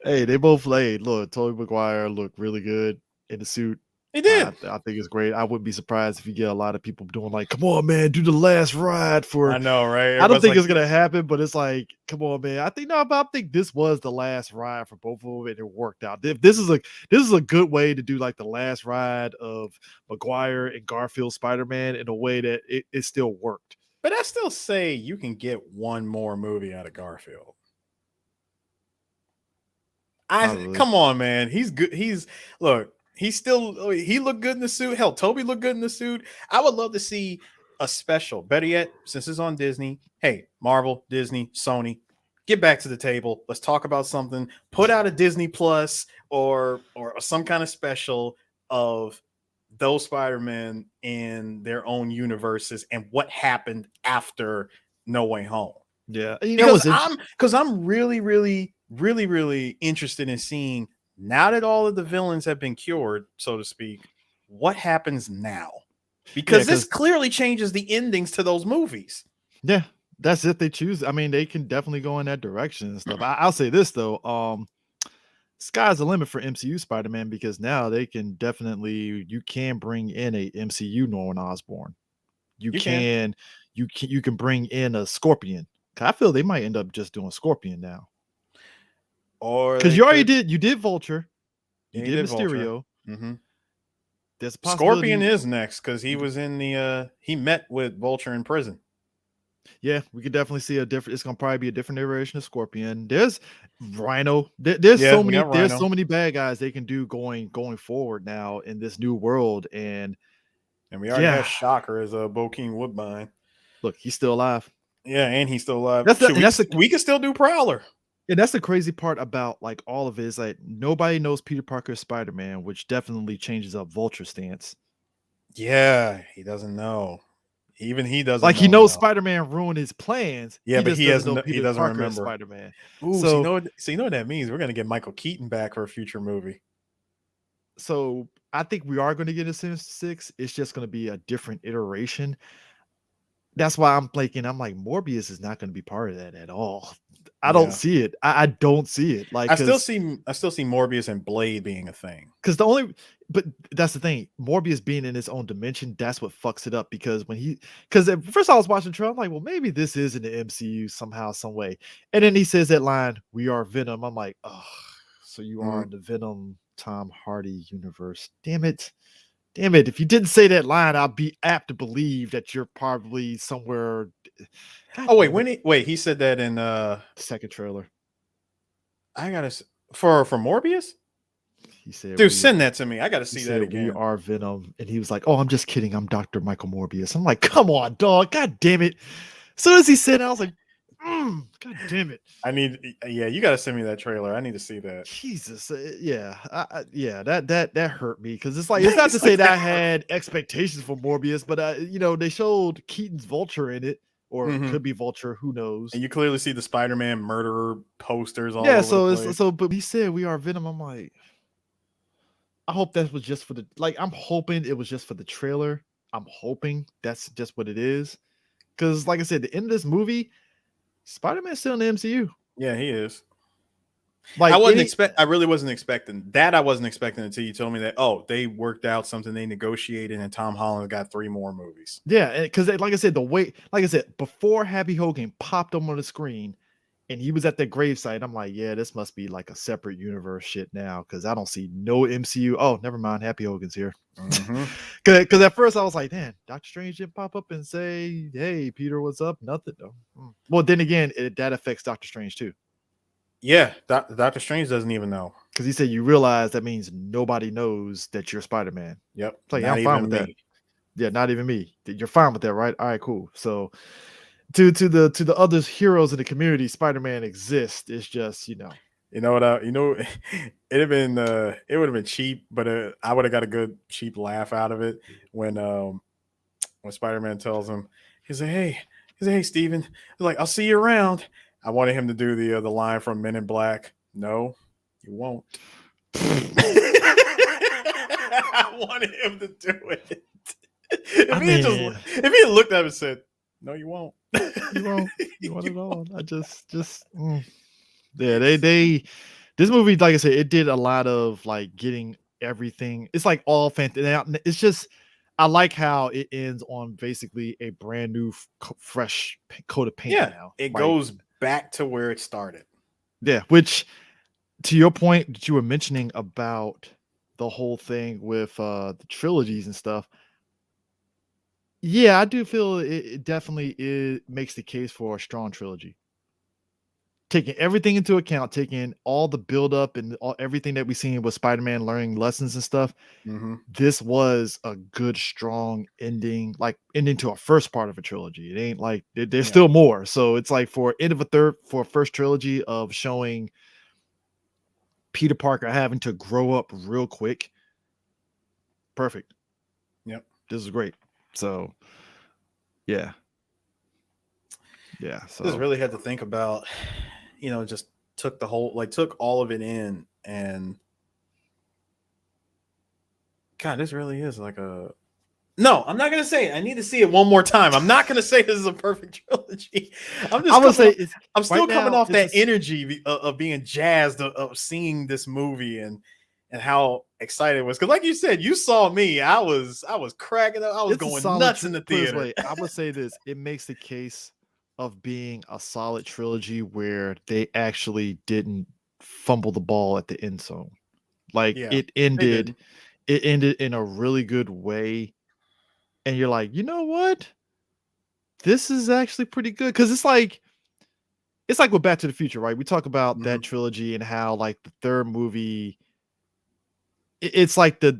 Hey, they both played. Look, Tobey Maguire looked really good in the suit. He did. I think it's great. I wouldn't be surprised if you get a lot of people doing like, "Come on, man, do the last ride for." I know, right? I don't think Everybody's it's gonna happen, but it's like, come on, man. I think this was the last ride for both of them, and it worked out. If this is a good way to do like the last ride of Maguire and Garfield Spider-Man in a way that it still worked. But I still say you can get one more movie out of Garfield. Probably. Come on, man. He's good. He looked good in the suit. Hell, Toby looked good in the suit. I would love to see a special. Better yet, since it's on Disney, hey, Marvel, Disney, Sony, get back to the table. Let's talk about something. Put out a Disney Plus or some kind of special of those Spider-Men in their own universes and what happened after No Way Home. Yeah, because I'm really, really, really, really interested in seeing, now that all of the villains have been cured, so to speak, what happens now? Because this clearly changes the endings to those movies. Yeah, that's if they choose. I mean, they can definitely go in that direction and stuff. I'll say this though, sky's the limit for MCU Spider-Man, because now they can definitely, you can bring in a MCU Norman Osborn. You can bring in a Scorpion. I feel they might end up just doing Scorpion now. Or because you did Vulture, you did Mysterio. Mm-hmm. There's a possibility. Scorpion is next because he was in he met with Vulture in prison. Yeah, we could definitely see a different. It's gonna probably be a different iteration of Scorpion. There's Rhino. There's so many bad guys they can do going forward now in this new world. And we already have Shocker as a Bokeem Woodbine. Look, he's still alive. Yeah, and he's still alive. We can still do Prowler. And that's the crazy part about like all of it, is like nobody knows Peter Parker is Spider-Man, which definitely changes up Vulture's stance. Yeah, he doesn't know. Even he doesn't. Like, he knows Spider-Man ruined his plans. Yeah, but he doesn't remember Spider-Man. Ooh, so you know what that means? We're gonna get Michael Keaton back for a future movie. So I think we are going to get a Sinister Six. It's just going to be a different iteration. That's why I'm like Morbius is not going to be part of that at all. I don't see it. I don't see it. Like, I still see Morbius and Blade being a thing. But that's the thing. Morbius being in his own dimension, that's what fucks it up. Because at first I was watching the trailer, I'm like, well, maybe this is in the MCU somehow, some way. And then he says that line, "We are Venom." I'm like, oh, so you are in the Venom Tom Hardy universe. Damn it. If you didn't say that line, I'll be apt to believe that you're probably somewhere. He said that in the second trailer. I gotta for Morbius. He said, "Dude, send that to me. I gotta see that again." We are Venom, and he was like, "Oh, I'm just kidding. I'm Dr. Michael Morbius." I'm like, "Come on, dog. God damn it." soon as he said it, I was like, God damn it. You got to send me that trailer. I need to see that. Jesus, yeah, that hurt me because it's like it's not to say that I had expectations for Morbius, but they showed Keaton's Vulture in it, or it could be Vulture, who knows? And you clearly see the Spider-Man murderer posters all Yeah, over the place. but he said we are Venom. I'm like, I hope that was just for the I'm hoping it was just for the trailer. I'm hoping that's just what it is, because like I said, the end of this movie, Spider-Man's still in the MCU. Yeah, he is. Like I really wasn't expecting that. I wasn't expecting until you told me that. Oh, they worked out something, they negotiated, and Tom Holland got 3 more movies. Yeah, because like I said, before Happy Hogan popped up on the screen, and he was at the gravesite, I'm like, yeah, this must be like a separate universe shit now, because I don't see no MCU. Oh, never mind, Happy Hogan's here. Because at first I was like, man, Doctor Strange didn't pop up and say, hey, Peter, what's up? Nothing though. Well, then again, that affects Doctor Strange too. Yeah, Doctor Strange doesn't even know, because he said you realize that means nobody knows that you're Spider-Man. Yep, it's like, yeah, I'm fine with that. Yeah, not even me. You're fine with that, right? All right, cool. So to the other heroes in the community, Spider-Man exists. It's just it would have been it would have been cheap, but I would have got a good cheap laugh out of it when Spider-Man tells him, he's like, hey Steven, he's like, I'll see you around. I wanted him to do the line from Men in Black. No, you won't. I wanted him to do it. If he had looked at him and said, no, you won't. You won't. You won't at all. I just yeah, they this movie, like I said, it did a lot of like getting everything. It's like all fantastic. It's just, I like how it ends on basically a brand new fresh coat of paint. Yeah, now it goes back to where it started. Yeah, which, to your point that you were mentioning about the whole thing with the trilogies and stuff, yeah, I do feel it definitely makes the case for a strong trilogy. Taking everything into account, taking all the build up and everything that we've seen with Spider-Man learning lessons and stuff, this was a good, strong ending, like ending to a first part of a trilogy. It ain't like there's still more. So it's like for end of a first trilogy of showing Peter Parker having to grow up real quick. Perfect. Yep. This is great. So yeah. So just really had to think about, just took took all of it in, and God, this really is like a. No, I'm not gonna say it. I need to see it one more time. I'm not gonna say this is a perfect trilogy. I'm still coming off that energy of being jazzed of seeing this movie and how excited it was. Because like you said, you saw me. I was cracking up. I was going nuts in the theater. I would say this. It makes the case of being a solid trilogy where they actually didn't fumble the ball at the end zone. Like it ended in a really good way. And you're like, you know what? This is actually pretty good. Cause it's like with Back to the Future, right? We talk about that trilogy and how like the third movie, it's like the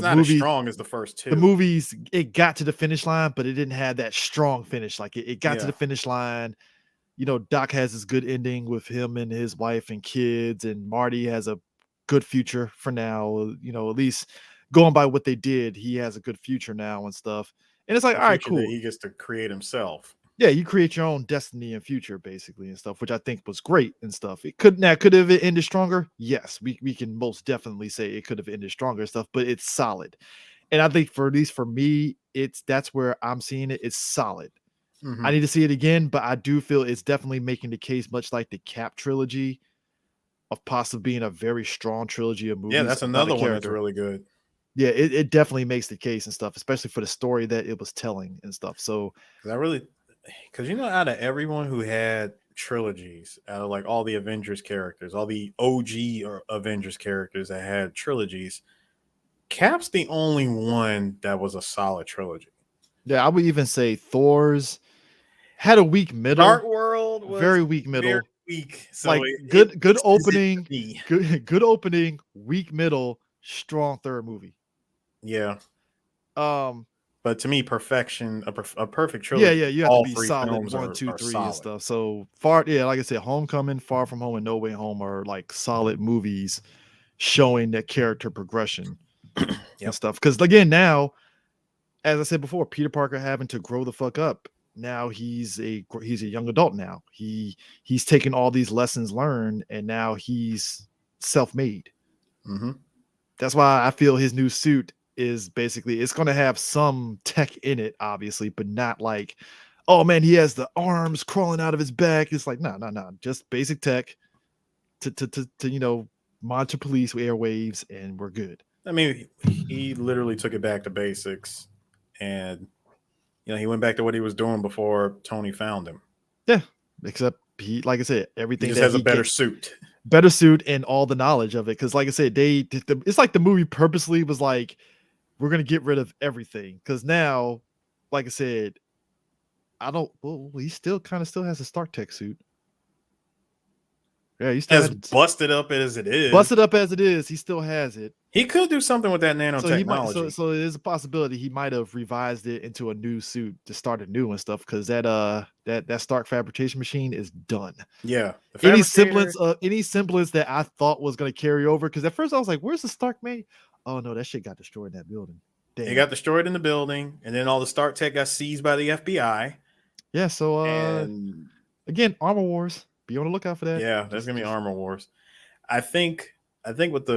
not movie, as strong as the first two. The movies, it got to the finish line, but it didn't have that strong finish. Like it got to the finish line. Doc has this good ending with him and his wife and kids, and Marty has a good future for now. At least going by what they did, he has a good future now and stuff. And it's like, all right, cool. That he gets to create himself. Yeah, you create your own destiny and future, basically, and stuff, which I think was great and stuff. It could have ended stronger. Yes, we can most definitely say it could have ended stronger and stuff, but it's solid. And I think for at least for me, that's where I'm seeing it. It's solid. I need to see it again, but I do feel it's definitely making the case, much like the Cap trilogy, of possibly being a very strong trilogy of movies. Yeah, that's another one that's really good. Yeah, it definitely makes the case and stuff, especially for the story that it was telling and stuff. So because out of everyone who had trilogies, out of like all the Avengers characters, all the OG or Avengers characters that had trilogies, Cap's the only one that was a solid trilogy. Yeah, I would even say Thor's had a weak middle. Dark World was very weak middle. Very weak. So like good opening, good opening, weak middle, strong third movie. Yeah. But to me, perfection, a perfect Yeah, trilogy, yeah, you have to all be three solid films one, two, are three, and solid. stuff. So far, yeah, like I said, Homecoming, Far From Home, and No Way Home are like solid movies showing that character progression and Yep. stuff. Because again, now, as I said before, Peter Parker having to grow the fuck up. Now he's a young adult. Now he's taken all these lessons learned, and now he's self-made. Mm-hmm. That's why I feel his new suit is basically it's going to have some tech in it, obviously, but not like, oh man, he has the arms crawling out of his back. It's like, no, no, no, just basic tech to monitor police airwaves, and we're good. I mean, he literally took it back to basics, and he went back to what he was doing before Tony found him. Yeah, except he, like I said, He everything just that has a he better get suit. better suit and all the knowledge of it. Because, like I said, it's like the movie purposely was like, we're gonna get rid of everything. Because now, like I said, I don't. Well, he still has a Stark Tech suit. Yeah, he still As had it. busted up as it is, Busted up as it is, he still has it. he could do something with that So he might. So nanotechnology. so there's a possibility he might have revised it into a new suit to start anew and stuff. Because that Stark fabrication machine is done. Yeah, the Any fabricator. semblance that I thought was going to carry over, because at first I was like, "Where's the Stark mate?" Oh no, that shit got destroyed in that building. It Damn. got destroyed in the building, and then all the Stark tech got seized by the FBI. Yeah. So And again, Armor Wars. Be on the lookout for that. yeah, there's gonna be Armor Wars. I think with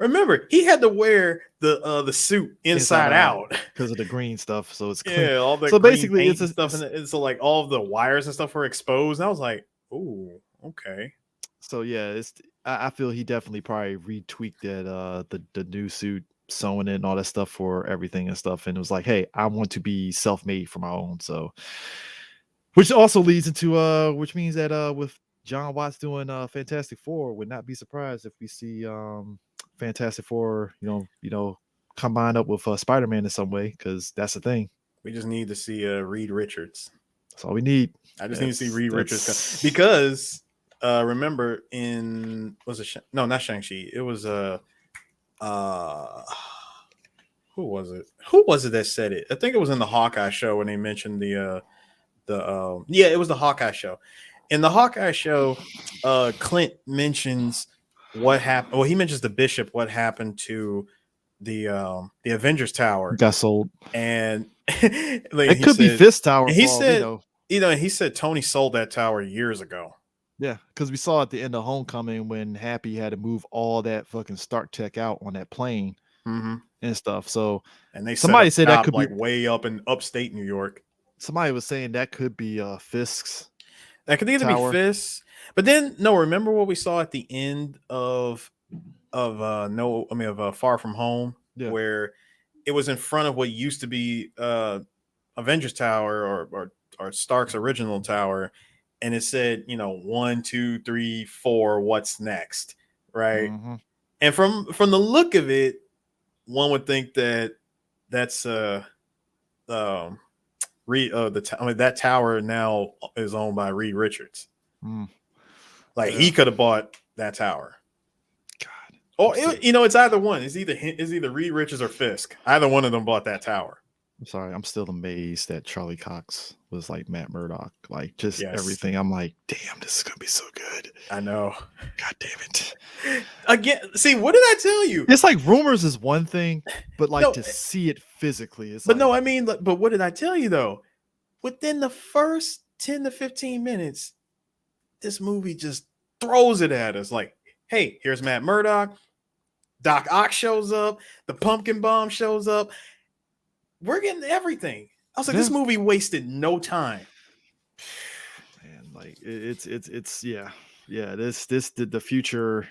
remember he had to wear the suit inside out. because of the green stuff. So it's clean. Yeah, all the So green basically, paint and stuff, and so like all of the wires and stuff were exposed. And I was like, "Ooh, okay." so yeah, I feel he definitely probably retweaked that the new suit, sewing it and all that stuff for everything and stuff, and it was like, hey, I want to be self-made for my own. So which also leads into which means that with John Watts doing Fantastic Four, would not be surprised if we see Fantastic Four, combined up with Spider-Man in some way, because that's the thing. We just need to see Reed Richards. That's all we need. I just need to see Reed Richards because remember in was it no, not Shang-Chi. It was who was it? Who was it that said it? I think it was in the Hawkeye show when they mentioned it was the Hawkeye show. In the Hawkeye show, Clint mentions what happened. Well, he mentions the Bishop, what happened to the Avengers Tower. Got sold. And it could be Fist Tower. He said, he said Tony sold that tower years ago. Yeah, because we saw at the end of Homecoming when Happy had to move all that fucking Stark tech out on that plane and stuff. So, and somebody said that could be way up in upstate New York. Somebody was saying that could be Fisk's. That could either be Fisk, but then no. Remember what we saw at the end of Far From Home, where it was in front of what used to be Avengers Tower or Stark's original tower, and it said 1, 2, 3, 4. What's next, right? Mm-hmm. And from the look of it, one would think that that's that tower now is owned by Reed Richards. Like he could have bought that tower. God. Or it's either one. It's either Reed Richards or Fisk. Either one of them bought that tower. I'm sorry. I'm still amazed that Charlie Cox was like Matt Murdock. Like just everything. I'm like, damn, this is gonna be so good. I know. God damn it. Again, see, what did I tell you? It's like rumors is one thing, but like to see it physically is. But no, I mean, but what did I tell you though? Within the first 10 to 15 minutes, this movie just throws it at us. Like, hey, here's Matt Murdock. Doc Ock shows up. The pumpkin bomb shows up. We're getting everything. I was like, this movie wasted no time. Man, like it's the future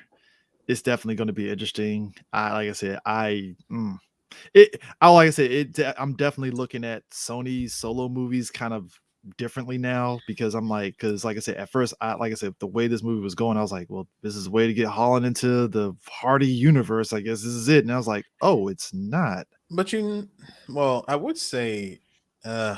is definitely going to be interesting. I'm definitely looking at Sony's solo movies kind of differently now, because like I said, at first, the way this movie was going, I was like, well, this is a way to get Holland into the Hardy universe. I guess this is it. And I was like, oh, it's not. But I would say Damn.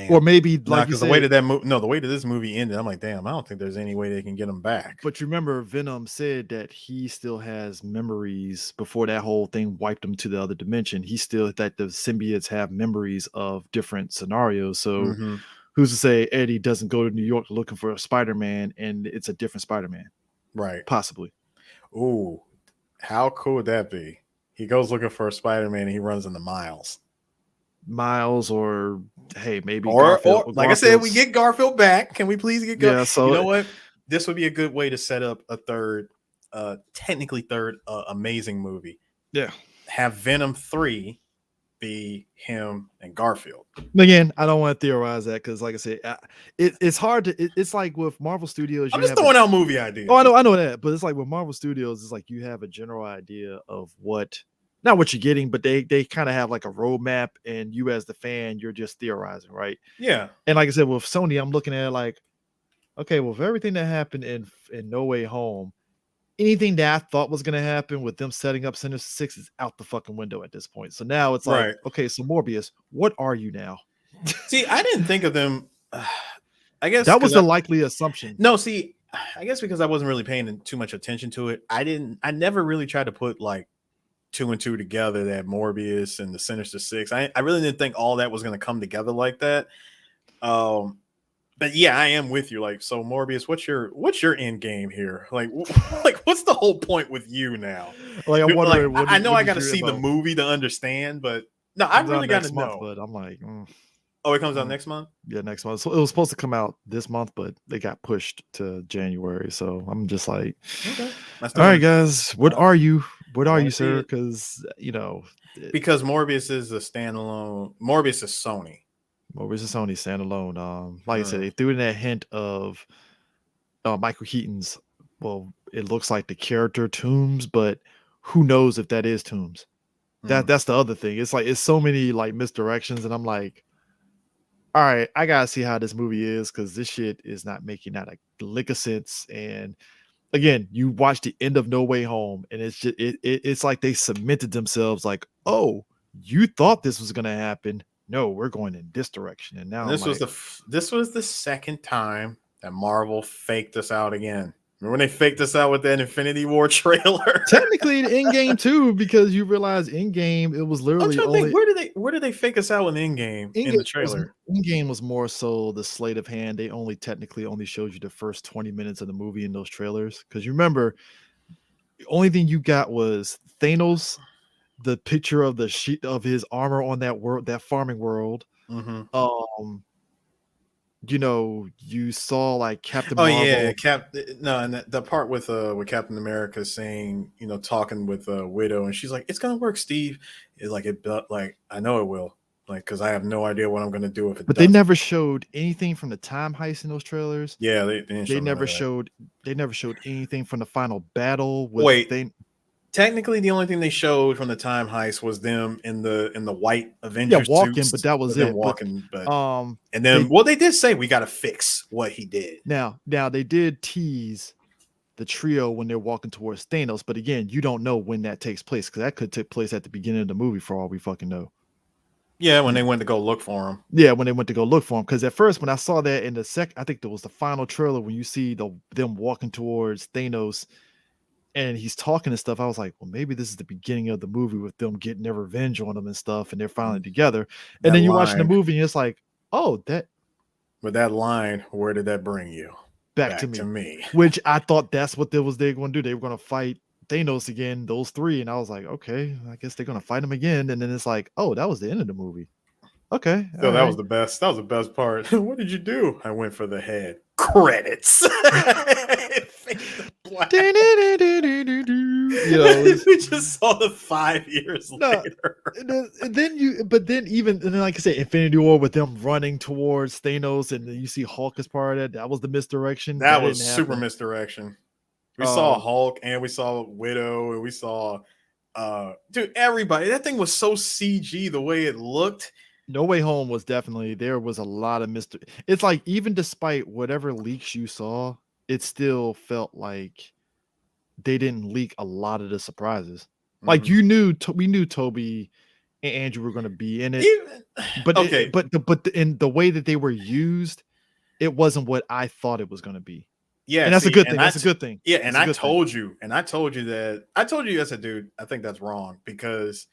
Or maybe Nah, like you because the way said, that the way that this movie ended, I'm like, damn, I don't think there's any way they can get him back. but you remember Venom said that he still has memories before that whole thing wiped him to the other dimension. He still that the symbiotes have memories of different scenarios. So Mm-hmm. who's to say Eddie doesn't go to New York looking for a Spider-Man and it's a different Spider-Man? Right. Possibly. Ooh, how cool would that be? He goes looking for a Spider-Man and he runs into Miles. Miles, or hey, maybe Or Garfield. like I said, we Garfield's, get Garfield back. Can we please get Gar? yeah. You So know what? This would be a good way to set up a third, technically third, amazing movie. yeah. Have Venom 3 be him and Garfield. Again, I don't want to theorize that because, like I said, it's hard to. It's like with Marvel Studios, I'm you just have throwing out movie ideas. oh, I know that, but it's like with Marvel Studios, it's like you have a general idea of what, not what you're getting, but they kind of have like a roadmap, and you as the fan, you're just theorizing, right? Yeah. And like I said, with Sony, I'm looking at it like, okay, well, with everything that happened in No Way Home, anything that I thought was gonna happen with them setting up Sinister Six is out the fucking window at this point. So now it's like, Right. okay, so Morbius, what are you now? See, I didn't think of them. I guess That was because the likely assumption. no, see, I guess because I wasn't really paying too much attention to it. I never really tried to put like two and two together, that Morbius and the Sinister Six. I really didn't think all that was going to come together like that. But yeah, I am with you. Like, so Morbius, what's your end game here? Like, like what's the whole point with you now? Like I'm Like, wondering I know what I did got to you hear see the about? movie to understand, but no, I Comes out really got next to month, know. but I'm like, Oh, it comes out next month. yeah, next month. So it was supposed to come out this month, but they got pushed to January. So I'm just like, Okay, all right, guys, what are you? What I are want you, to see sir? it Because because Morbius is a standalone. Morbius is Sony. Morbius is Sony standalone. Like I said, Hmm. they threw in that hint of Michael Keaton's. Well, it looks like the character Toombs, but who knows if that is Toombs? Hmm. That's the other thing. It's like it's so many like misdirections, and I'm like, all right, I gotta see how this movie is because this shit is not making out a lick of sense. And again, you watch the end of No Way Home, and it's just it's like they cemented themselves. Like, oh, you thought this was gonna happen? No, we're going in this direction. And now And I'm this was like, this was the second time that Marvel faked us out again. Remember when they faked us out with that Infinity War trailer? technically the in game too, because you realize in game it was I'm literally trying to think only where did they fake us out with Endgame in in game the trailer? was more so the sleight of hand. They only technically only showed you the first 20 minutes of the movie in those trailers. Because you remember, the only thing you got was Thanos, the picture of the sheet of his armor on that world, that farming world. Mm-hmm. You saw like Captain Oh yeah, Marvel. No, and the part with Captain America saying, talking with Widow, and she's like, "It's gonna work, Steve." It's like like I know it will, like because I have no idea what I'm gonna do if it But they doesn't. never showed anything from the time heist in those trailers. Yeah, they didn't They show none of never that. showed they never showed anything from the final battle with Wait, they technically the only thing they showed from the time heist was them in the white yeah, Avengers walking, but suits, that was with them it. But walking, but and then they well they did say we got to fix what he did. now they did tease the trio when they're walking towards Thanos, but again, you don't know when that takes place because that could take place at the beginning of the movie for all we fucking know. Yeah, when they went to go look for him. Yeah, when they went to go look for him. Because at first, when I saw that in the I think there was the final trailer when you see them walking towards Thanos and he's talking and stuff. I was like, well, maybe this is the beginning of the movie with them getting their revenge on him and stuff, and they're finally together. And That then you're watching the line movie and it's like, oh, that with that line, where did that bring you? back to Back to me. me. Which I thought that's what they were going to do. They were going to fight Thanos again, those three, and I was like, okay, I guess they're going to fight him again. And then it's like, oh, that was the end of the movie. Okay, all So that was right. the best. That was the best part. What did you do? I went for the head. Credits. We just saw the 5 years No, later. and then like I said, Infinity War with them running towards Thanos, and then you see Hulk as part of that. That was the misdirection. That That was didn't super happen. misdirection. We saw Uh, Hulk and we saw Widow and we saw dude, everybody. That thing was so CG the way it looked. No Way Home was definitely there was a lot of mystery. It's like even despite whatever leaks you saw, it still felt like they didn't leak a lot of the surprises. Like Mhm. we knew Toby and Andrew were going to be in it. Even, But okay, in the way that they were used, it wasn't what I thought it was going to be. yeah. And that's a See, good and thing. That's a good thing. yeah, That's and a I good thing. told you, I told you as a dude, I think that's wrong because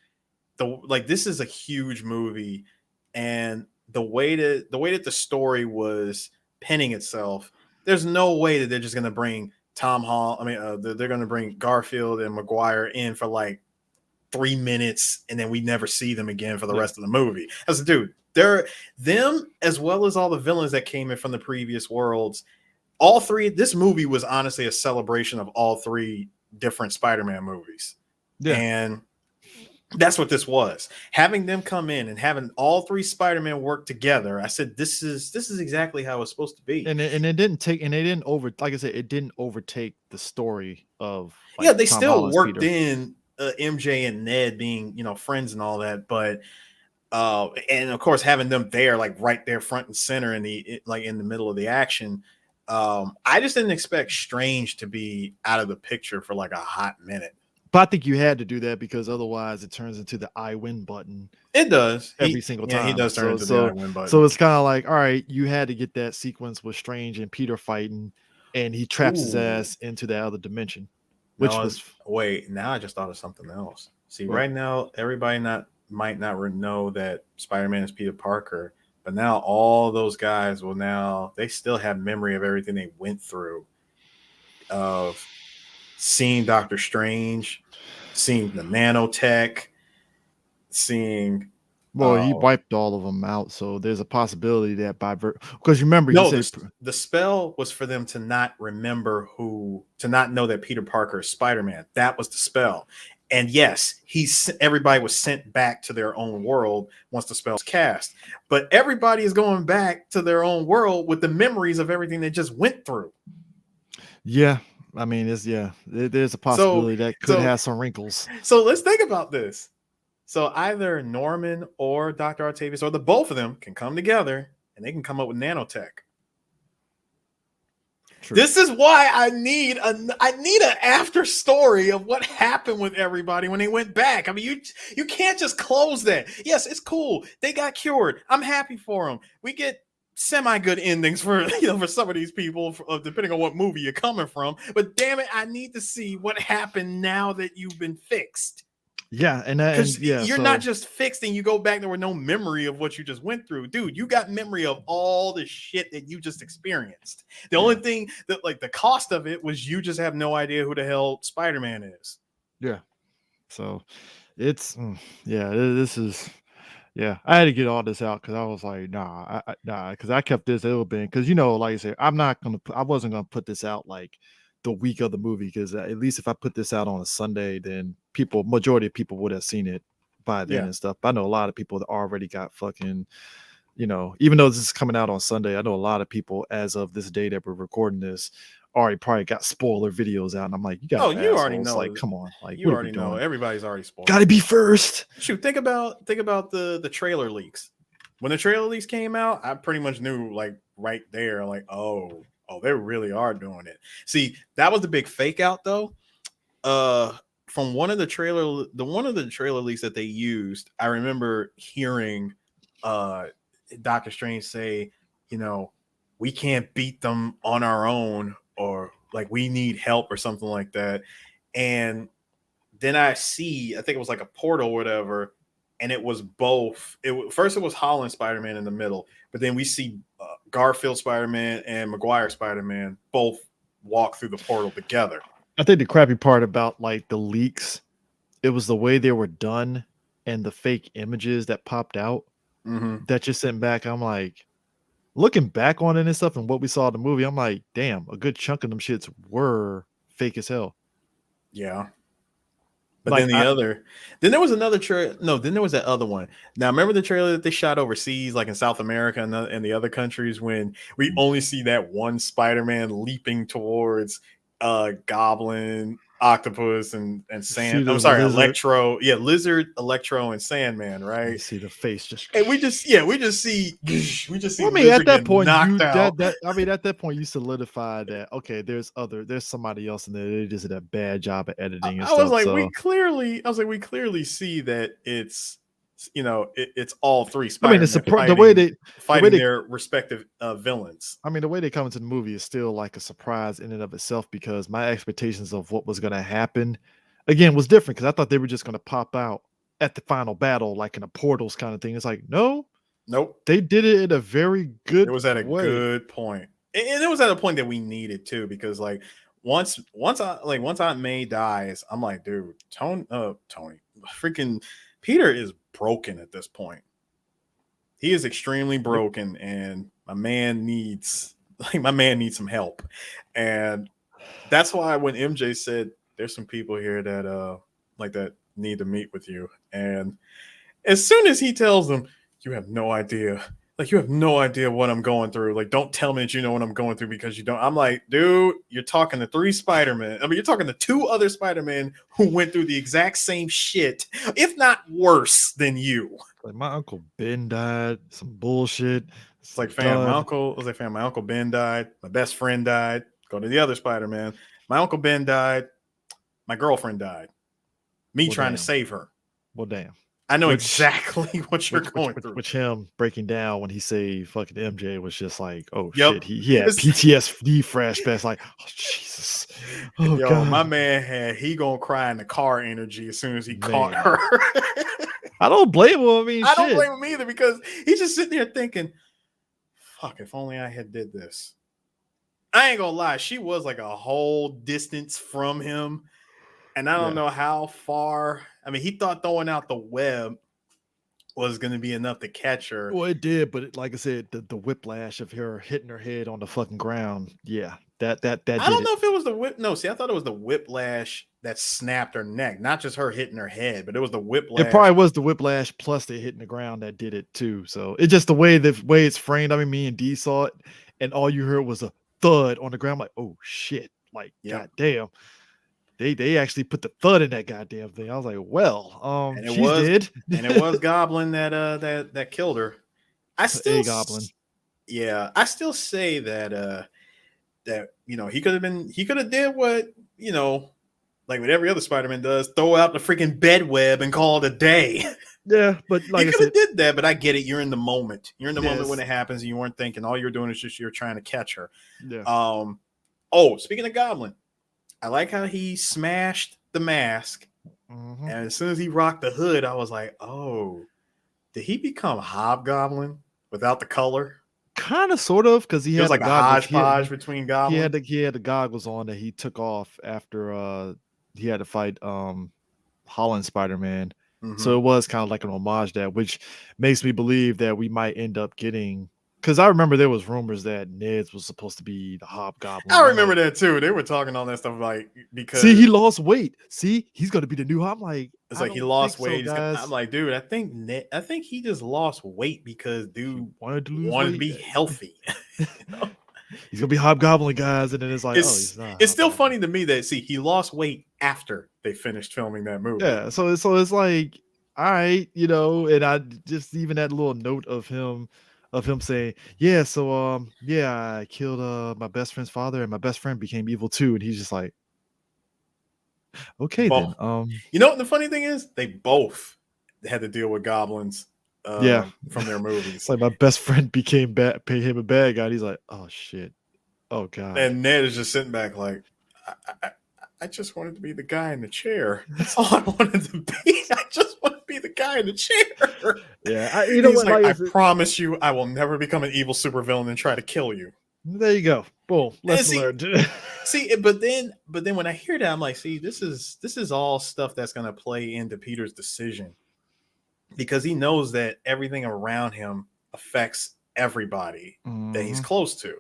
this is a huge movie, and the way that the story was pinning itself, there's no way that they're just gonna bring Tom Hall. I mean, they're gonna bring Garfield and Maguire in for like 3 minutes, and then we never see them again for the rest of the movie. As a dude, they're them as well as all the villains that came in from the previous worlds. All three. This movie was honestly a celebration of all three different Spider-Man movies, Yeah. and that's what this was. Having them come in and having all three Spider-Man work together, I said, this is exactly how it's supposed to be. And it didn't take, and they didn't like I said, it didn't overtake the story of Yeah, like they Tom still Holland's worked Peter. in MJ and Ned being, friends and all that, but and of course having them there, like right there front and center in the middle of the action. I just didn't expect Strange to be out of the picture for like a hot minute. But I think you had to do that because otherwise it turns into the I win button It does. every single He time. does turn into the I win button. So it's kind of like, all right, you had to get that sequence with Strange and Peter fighting, and he traps his ass into that other dimension. Which was wait, now I just thought of something else. See, right now everybody might not know that Spider-Man is Peter Parker, but now all those guys they still have memory of everything they went through, of seeing Doctor Strange, seeing the nanotech, seeing. Well, he wiped all of them out, so there's a possibility that because remember, the spell was for them to not remember to not know that Peter Parker is Spider-Man. That was the spell. And yes, everybody was sent back to their own world once the spell's cast. But everybody is going back to their own world with the memories of everything they just went through. Yeah, I mean, there's a possibility that could have some wrinkles. So let's think about this. So either Norman or Dr. Octavius or the both of them can come together and they can come up with nanotech. True. This is why I need an after story of what happened with everybody when they went back. I mean, you can't just close that. Yes, it's cool. They got cured. I'm happy for them. We get semi-good endings for for some of these people, depending on what movie you're coming from. But damn it, I need to see what happened now that you've been fixed. Yeah, you're not just fixed and you go back, there were no memory of what you just went through. Dude, you got memory of all the shit that you just experienced. The only thing that, like, the cost of it was you just have no idea who the hell Spider-Man is. Yeah. So it's this is I had to get all this out because I was like, nah, because I kept this a little bit because like I said, I wasn't gonna put this out like the week of the movie because at least if I put this out on a Sunday, then majority of people would have seen it by then and stuff. But I know a lot of people that already got fucking, even though this is coming out on Sunday, I know a lot of people as of this day that we're recording this already probably got spoiler videos out, and I'm like, you already know, like, come on, like, you already know, everybody's already spoiled. Got to be first. Shoot, think about the trailer leaks. When the trailer leaks came out, I pretty much knew, like, right there, like, oh, they really are doing it. See, that was the big fake out though. From one of the trailer leaks that they used, I remember hearing Doctor Strange say, we can't beat them on our own, or like we need help or something like that. And then I think it was like a portal or whatever, and it was both. First it was Holland Spider-Man in the middle, but then we see Garfield Spider-Man and Maguire Spider-Man both walk through the portal together. I think the crappy part about like the leaks, it was the way they were done and the fake images that popped out that you sent back. I'm like, looking back on it and stuff and what we saw in the movie, I'm like, damn, a good chunk of them shits were fake as hell. Yeah. But like, then there was another trailer. No, then there was that other one. Now, remember the trailer that they shot overseas, like in South America and the other countries, when we only see that one Spider-Man leaping towards Goblin, Octopus, and Sand. I'm sorry, Lizard. Electro. Yeah, Lizard, Electro, and Sandman. Right. You see the face just. And we just see. I mean, at that point, at that point, you solidified that there's somebody else in there. They just did a bad job of editing. And I was like, we clearly see that it's it's all three I mean, Spider-Man the way they fighting their respective villains. I mean, the way they come into the movie is still like a surprise in and of itself because my expectations of what was going to happen again was different because I thought they were just going to pop out at the final battle like in a portals kind of thing. It's like, no, Nope. they did it in a very good It was at a way. good point. And it was at a point that we needed too, because like once Aunt May dies, I'm like, dude, Tony, freaking Peter is broken at this point. He is extremely broken, and my man needs some help. And that's why when MJ said there's some people here that that need to meet with you, and as soon as he tells them, you have no idea. Like, you have no idea what I'm going through. Like, don't tell me that you know what I'm going through because you don't. I'm like, dude, you're talking to three Spider-Men. I mean, you're talking to two other Spider-Men who went through the exact same shit, if not worse than you. Like my Uncle Ben died, some bullshit. It's like, fam, my Uncle Ben died. My best friend died. Go to the other Spider-Man. My Uncle Ben died. My girlfriend died. Me trying to save her. Well, damn. I know exactly what you're going through. Which him breaking down when he say fucking MJ was just like, oh shit, he had PTSD flashbacks. Like, oh Jesus, oh God. My man he gonna cry in the car energy as soon as he caught her. I don't blame him. I mean, I don't blame him either because he's just sitting there thinking, fuck, if only I had did this. I ain't gonna lie, she was like a whole distance from him. And I don't know how far. I mean, he thought throwing out the web was going to be enough to catch her. Well, it did, but like I said, the whiplash of her hitting her head on the fucking ground. Yeah, that I don't know if it was the whip. No, see, I thought it was the whiplash that snapped her neck, not just her hitting her head, but it was the whiplash. It probably was the whiplash plus the hitting the ground that did it too. So it's just the way it's framed. I mean, me and D saw it, and all you heard was a thud on the ground. Like, oh shit! Like, goddamn. They actually put the thud in that goddamn thing. I was like, well, and she's dead. And it was Goblin that killed her. I still Goblin. Yeah, I still say that he could have did what, like what every other Spider-Man does, throw out the freaking bed web and call it a day. Yeah, but like he could have did that, but I get it. You're in the moment. You're in the moment when it happens, and you weren't thinking. All you're doing is just you're trying to catch her. Yeah. Oh, speaking of Goblin, I like how he smashed the mask, and as soon as he rocked the hood, I was like, "Oh, did he become Hobgoblin without the color?" Kind of, sort of, because he had like a hodgepodge between Goblin. He had the goggles on that he took off after he had to fight Holland Spider-Man. So it was kind of like an homage to that, which makes me believe that we might end up getting. Because I remember there was rumors that Ned's was supposed to be the Hobgoblin. I remember that too. They were talking all that stuff because he lost weight. See, he's going to be the new Hob. Like, it's like he lost weight. I'm like, dude, I think he just lost weight because dude wanted to be healthy. He's gonna be Hobgoblin, guys, and then it's like, he's not. It's still funny to me that he lost weight after they finished filming that movie. Yeah, so it's like, all right, and I just even that little note of him saying, I killed my best friend's father, and my best friend became evil too, and he's just like, okay, then. What the funny thing is? They both had to deal with goblins. From their movies. It's like my best friend became a bad guy. And he's like, oh shit, oh god. And Ned is just sitting back like, I just wanted to be the guy in the chair. That's all I wanted to be. I just want to be the guy in the chair. Yeah, I promise you, I will never become an evil supervillain and try to kill you. There you go. Boom. Lesson learned. See, but then when I hear that, I'm like, see, this is all stuff that's gonna play into Peter's decision. Because he knows that everything around him affects everybody that he's close to.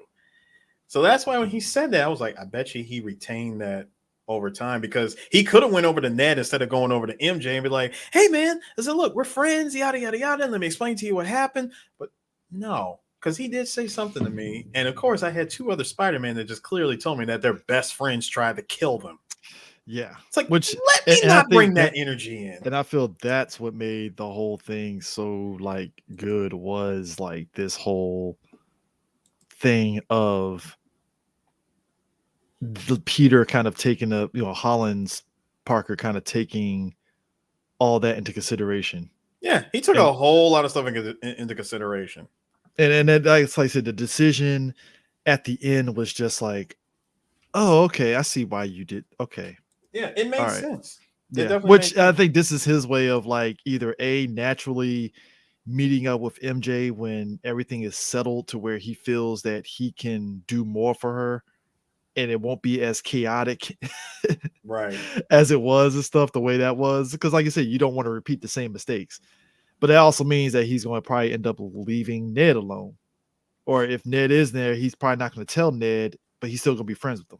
So that's why when he said that, I was like, I bet you he retained that over time, because he could have went over to Ned instead of going over to MJ and be like, hey man, I said, look, we're friends, yada, yada, yada. Let me explain to you what happened. But no, because he did say something to me. And of course, I had two other Spider-Men that just clearly told me that their best friends tried to kill them. Yeah, it's like, let me not bring that energy in. And I feel that's what made the whole thing so like good, was like this whole thing of the Peter kind of taking Holland's Parker kind of taking all that into consideration. Yeah, he took And a whole lot of stuff into consideration. and then, like I said, the decision at the end was just like, oh, okay, I see why you did. Okay, Yeah, it all made right, sense. It yeah. definitely made Which I sense. think this is his way of like either a naturally meeting up with MJ when everything is settled to where he feels that he can do more for her and it won't be as chaotic Right. as it was and stuff the way that was, because like you said, you don't want to repeat the same mistakes, but that also means that he's going to probably end up leaving Ned alone, or if Ned is there, he's probably not going to tell Ned, but he's still going to be friends with him.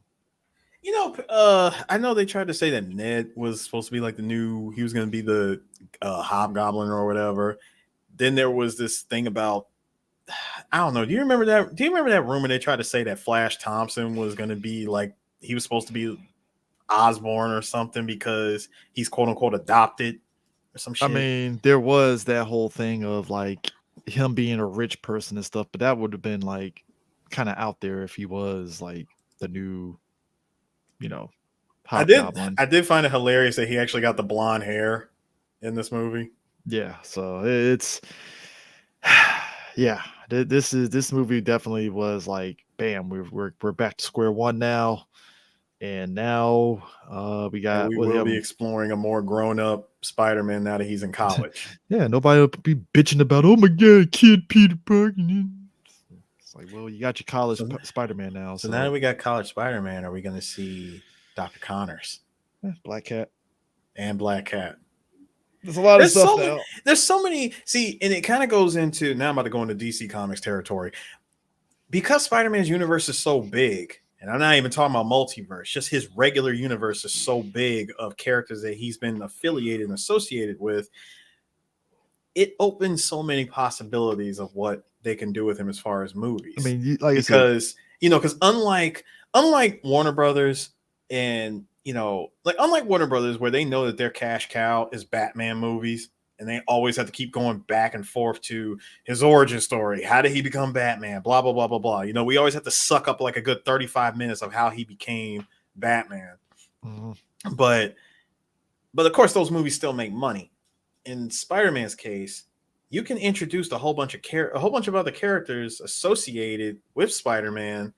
I know they tried to say that Ned was supposed to be like he was going to be the hobgoblin or whatever. Then there was this thing about, I don't know. Do you remember that? Do you remember that rumor they tried to say that Flash Thompson was going to be like, he was supposed to be Osborn or something because he's quote unquote adopted or some I shit? mean, there was that whole thing of like him being a rich person and stuff, but that would have been like kind of out there if he was like the new, you know, I did. hobgoblin. I did find it hilarious that he actually got the blonde hair in this movie. Yeah, so it's yeah, this movie definitely was like, bam, we're back to square one now, and now we And got we what will have be exploring a more grown up Spider-Man now that he's in college. yeah, nobody will be bitching about, oh my god, kid Peter Parker. It's like, well, you got your college So, Spider-Man now, so now that so we got college Spider-Man, are we going to see Dr. Connors Black Cat. and Black Cat? There's a lot of There's stuff so many. now. There's so many. See, and it kind of goes into, now I'm about to go into DC Comics territory because Spider-Man's universe is so big. And I'm not even talking about multiverse. Just his regular universe is so big of characters that he's been affiliated and associated with. It opens so many possibilities of what they can do with him as far as I movies. mean, like I said, Because because unlike Warner Brothers and like unlike Warner Brothers where they know that their cash cow is Batman movies and they always have to keep going back and forth to his origin story. How did he become Batman? Blah blah blah blah blah. We always have to suck up like a good 35 minutes of how he became Batman. mhm. But of course those movies still make money. In Spider-Man's case, you can introduce a whole bunch of other characters associated with Spider-Man,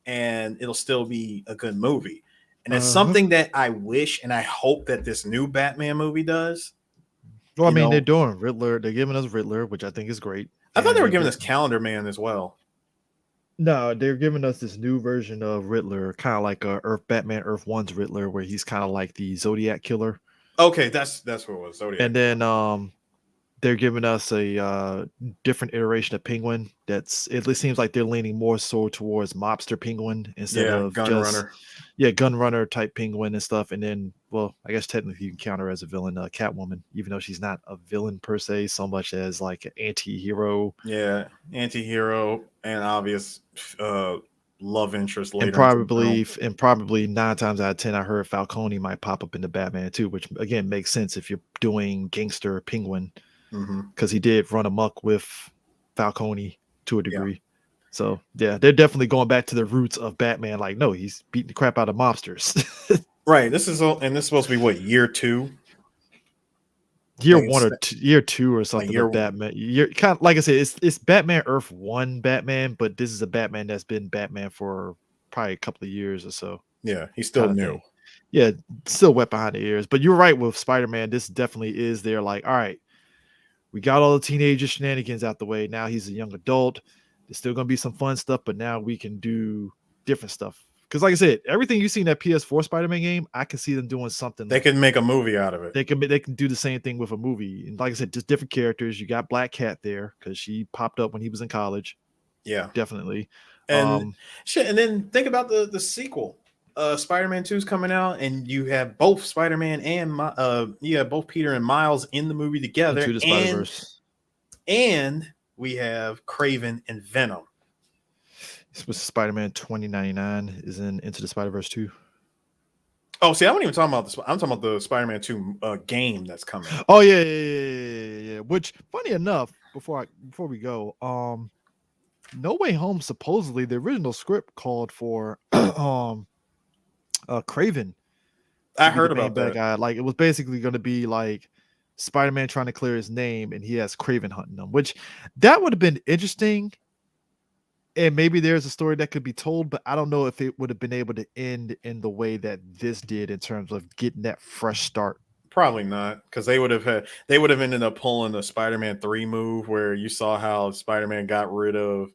and it'll still be a good movie. And it's Uh-huh. something that I wish and I hope that this new Batman movie does. Well, I You mean, they're know, doing Riddler. They're giving us Riddler, which I think is great, I thought and they were they're giving giving us Calendar Man as well. no, they're giving us this new version of Riddler, kind of like Earth Batman Earth One's Riddler, where he's kind of like the Zodiac killer, Okay, that's what it was. and Zodiac Killer. then they're giving us a different iteration of Penguin. It seems like they're leaning more so towards mobster Penguin instead Yeah, of Gun just Runner. gun runner type Penguin and stuff. And then, well, I guess technically you can count her as a villain, Catwoman, even though she's not a villain per se, so much as like an anti-hero. Yeah, anti-hero and obvious love interest And later into the film. probably 9 times out of 10, I heard Falcone might pop up in the Batman too, which again makes sense if you're doing gangster Penguin, Mm-hmm. because he did run amok with Falcone to a Yeah. degree. So yeah, they're definitely going back to the roots of Batman. Like, no, he's beating the crap out of mobsters. Right. This is supposed to be what, year 2? year Like one it's or year two or like something year of Batman. You're kind of like I said, it's Batman Earth One Batman, but this is a Batman that's been Batman for probably a couple of years or so, Yeah, he's still kind of new. thing. Yeah, still wet behind the ears. But you're right with Spider-Man. This definitely is there. Like, all right, we got all the teenager shenanigans out the way. Now he's a young adult. There's still gonna be some fun stuff, but now we can do different stuff. Because, like I said, everything you see in that PS4 Spider-Man game, I can see them doing something. They can make a movie out of it. They can do the same thing with a movie. And like I said, just different characters. You got Black Cat there because she popped up when he was in college. Yeah. Definitely. And shit, and then think about the sequel. Spider-Man 2 is coming out, and you have both Spider-Man and you have both Peter and Miles in the movie together, Into the Spider-Verse. and we have Craven and Venom. This was Spider-Man 2099 is in Into the Spider-Verse 2. Oh, see, I wasn't even talking about this. I'm talking about the Spider-Man 2 game that's coming. Oh yeah. Which, funny enough, before we go, No Way Home, supposedly the original script called for Craven I to be the heard main about bad that. guy. Like, it was basically going to be like Spider-Man trying to clear his name, and he has Craven hunting him, which that would have been interesting. And maybe there's a story that could be told, but I don't know if it would have been able to end in the way that this did in terms of getting that fresh start. Probably not, because they would have ended up pulling the Spider-Man 3 move where you saw how Spider-Man got rid of,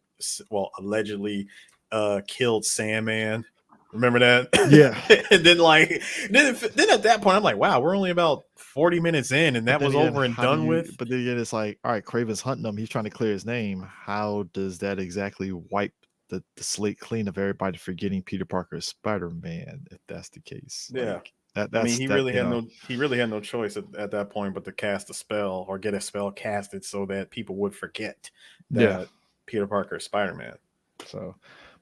well, allegedly killed Sandman. Remember that? Yeah. And then at that point I'm like, wow, we're only about 40 minutes in and But that then was again, over and how do done you? with. But then again, it's like, all right, Craven's hunting him. He's trying to clear his name. How does that exactly wipe the slate clean of everybody forgetting Peter Parker is Spider-Man? If that's the case, Yeah. like that, I mean, that's that. You know, he really had no choice at that point but to cast a spell or get a spell casted so that people would forget yeah. that Peter Parker is Spider-Man. So,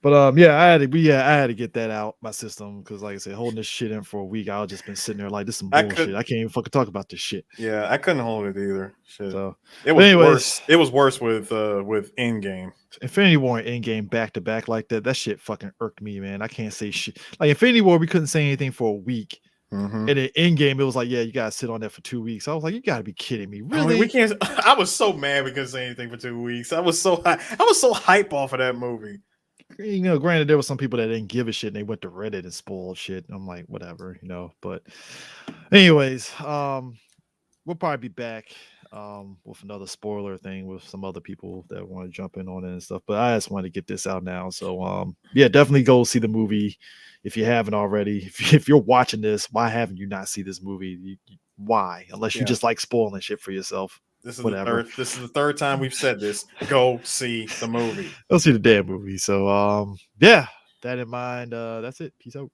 but yeah, I had to get that out my system because, like I said, holding this shit in for a week, I was just been sitting there like, this is some I bullshit. could I can't even fucking talk about this shit. Yeah, I couldn't hold it either. Shit. So, It but was anyways, worse. It was worse with Endgame. Infinity War and Endgame back to back like that, that shit fucking irked me, man. I can't say shit. Like Infinity War, we couldn't say anything for a week. Mm-hmm. And then Endgame, it was like, yeah, you gotta sit on that for 2 weeks. I was like, you gotta be kidding me. I mean, we Really? can't. I was so mad we couldn't say anything for 2 weeks. I was so hype off of that movie. You know, granted, there were some people that didn't give a shit and they went to Reddit and spoiled shit. And I'm like, whatever, you know. But anyways, we'll probably be back with another spoiler thing with some other people that want to jump in on it and stuff. But I just want to get this out now. So yeah, definitely go see the movie if you haven't already. If you're watching this, why haven't you not seen this movie? Why? Unless you just like spoiling shit for yourself. Whatever. This is the third time we've said this. Go see the movie. Go see the damn movie. So yeah, that in mind, that's it. Peace out.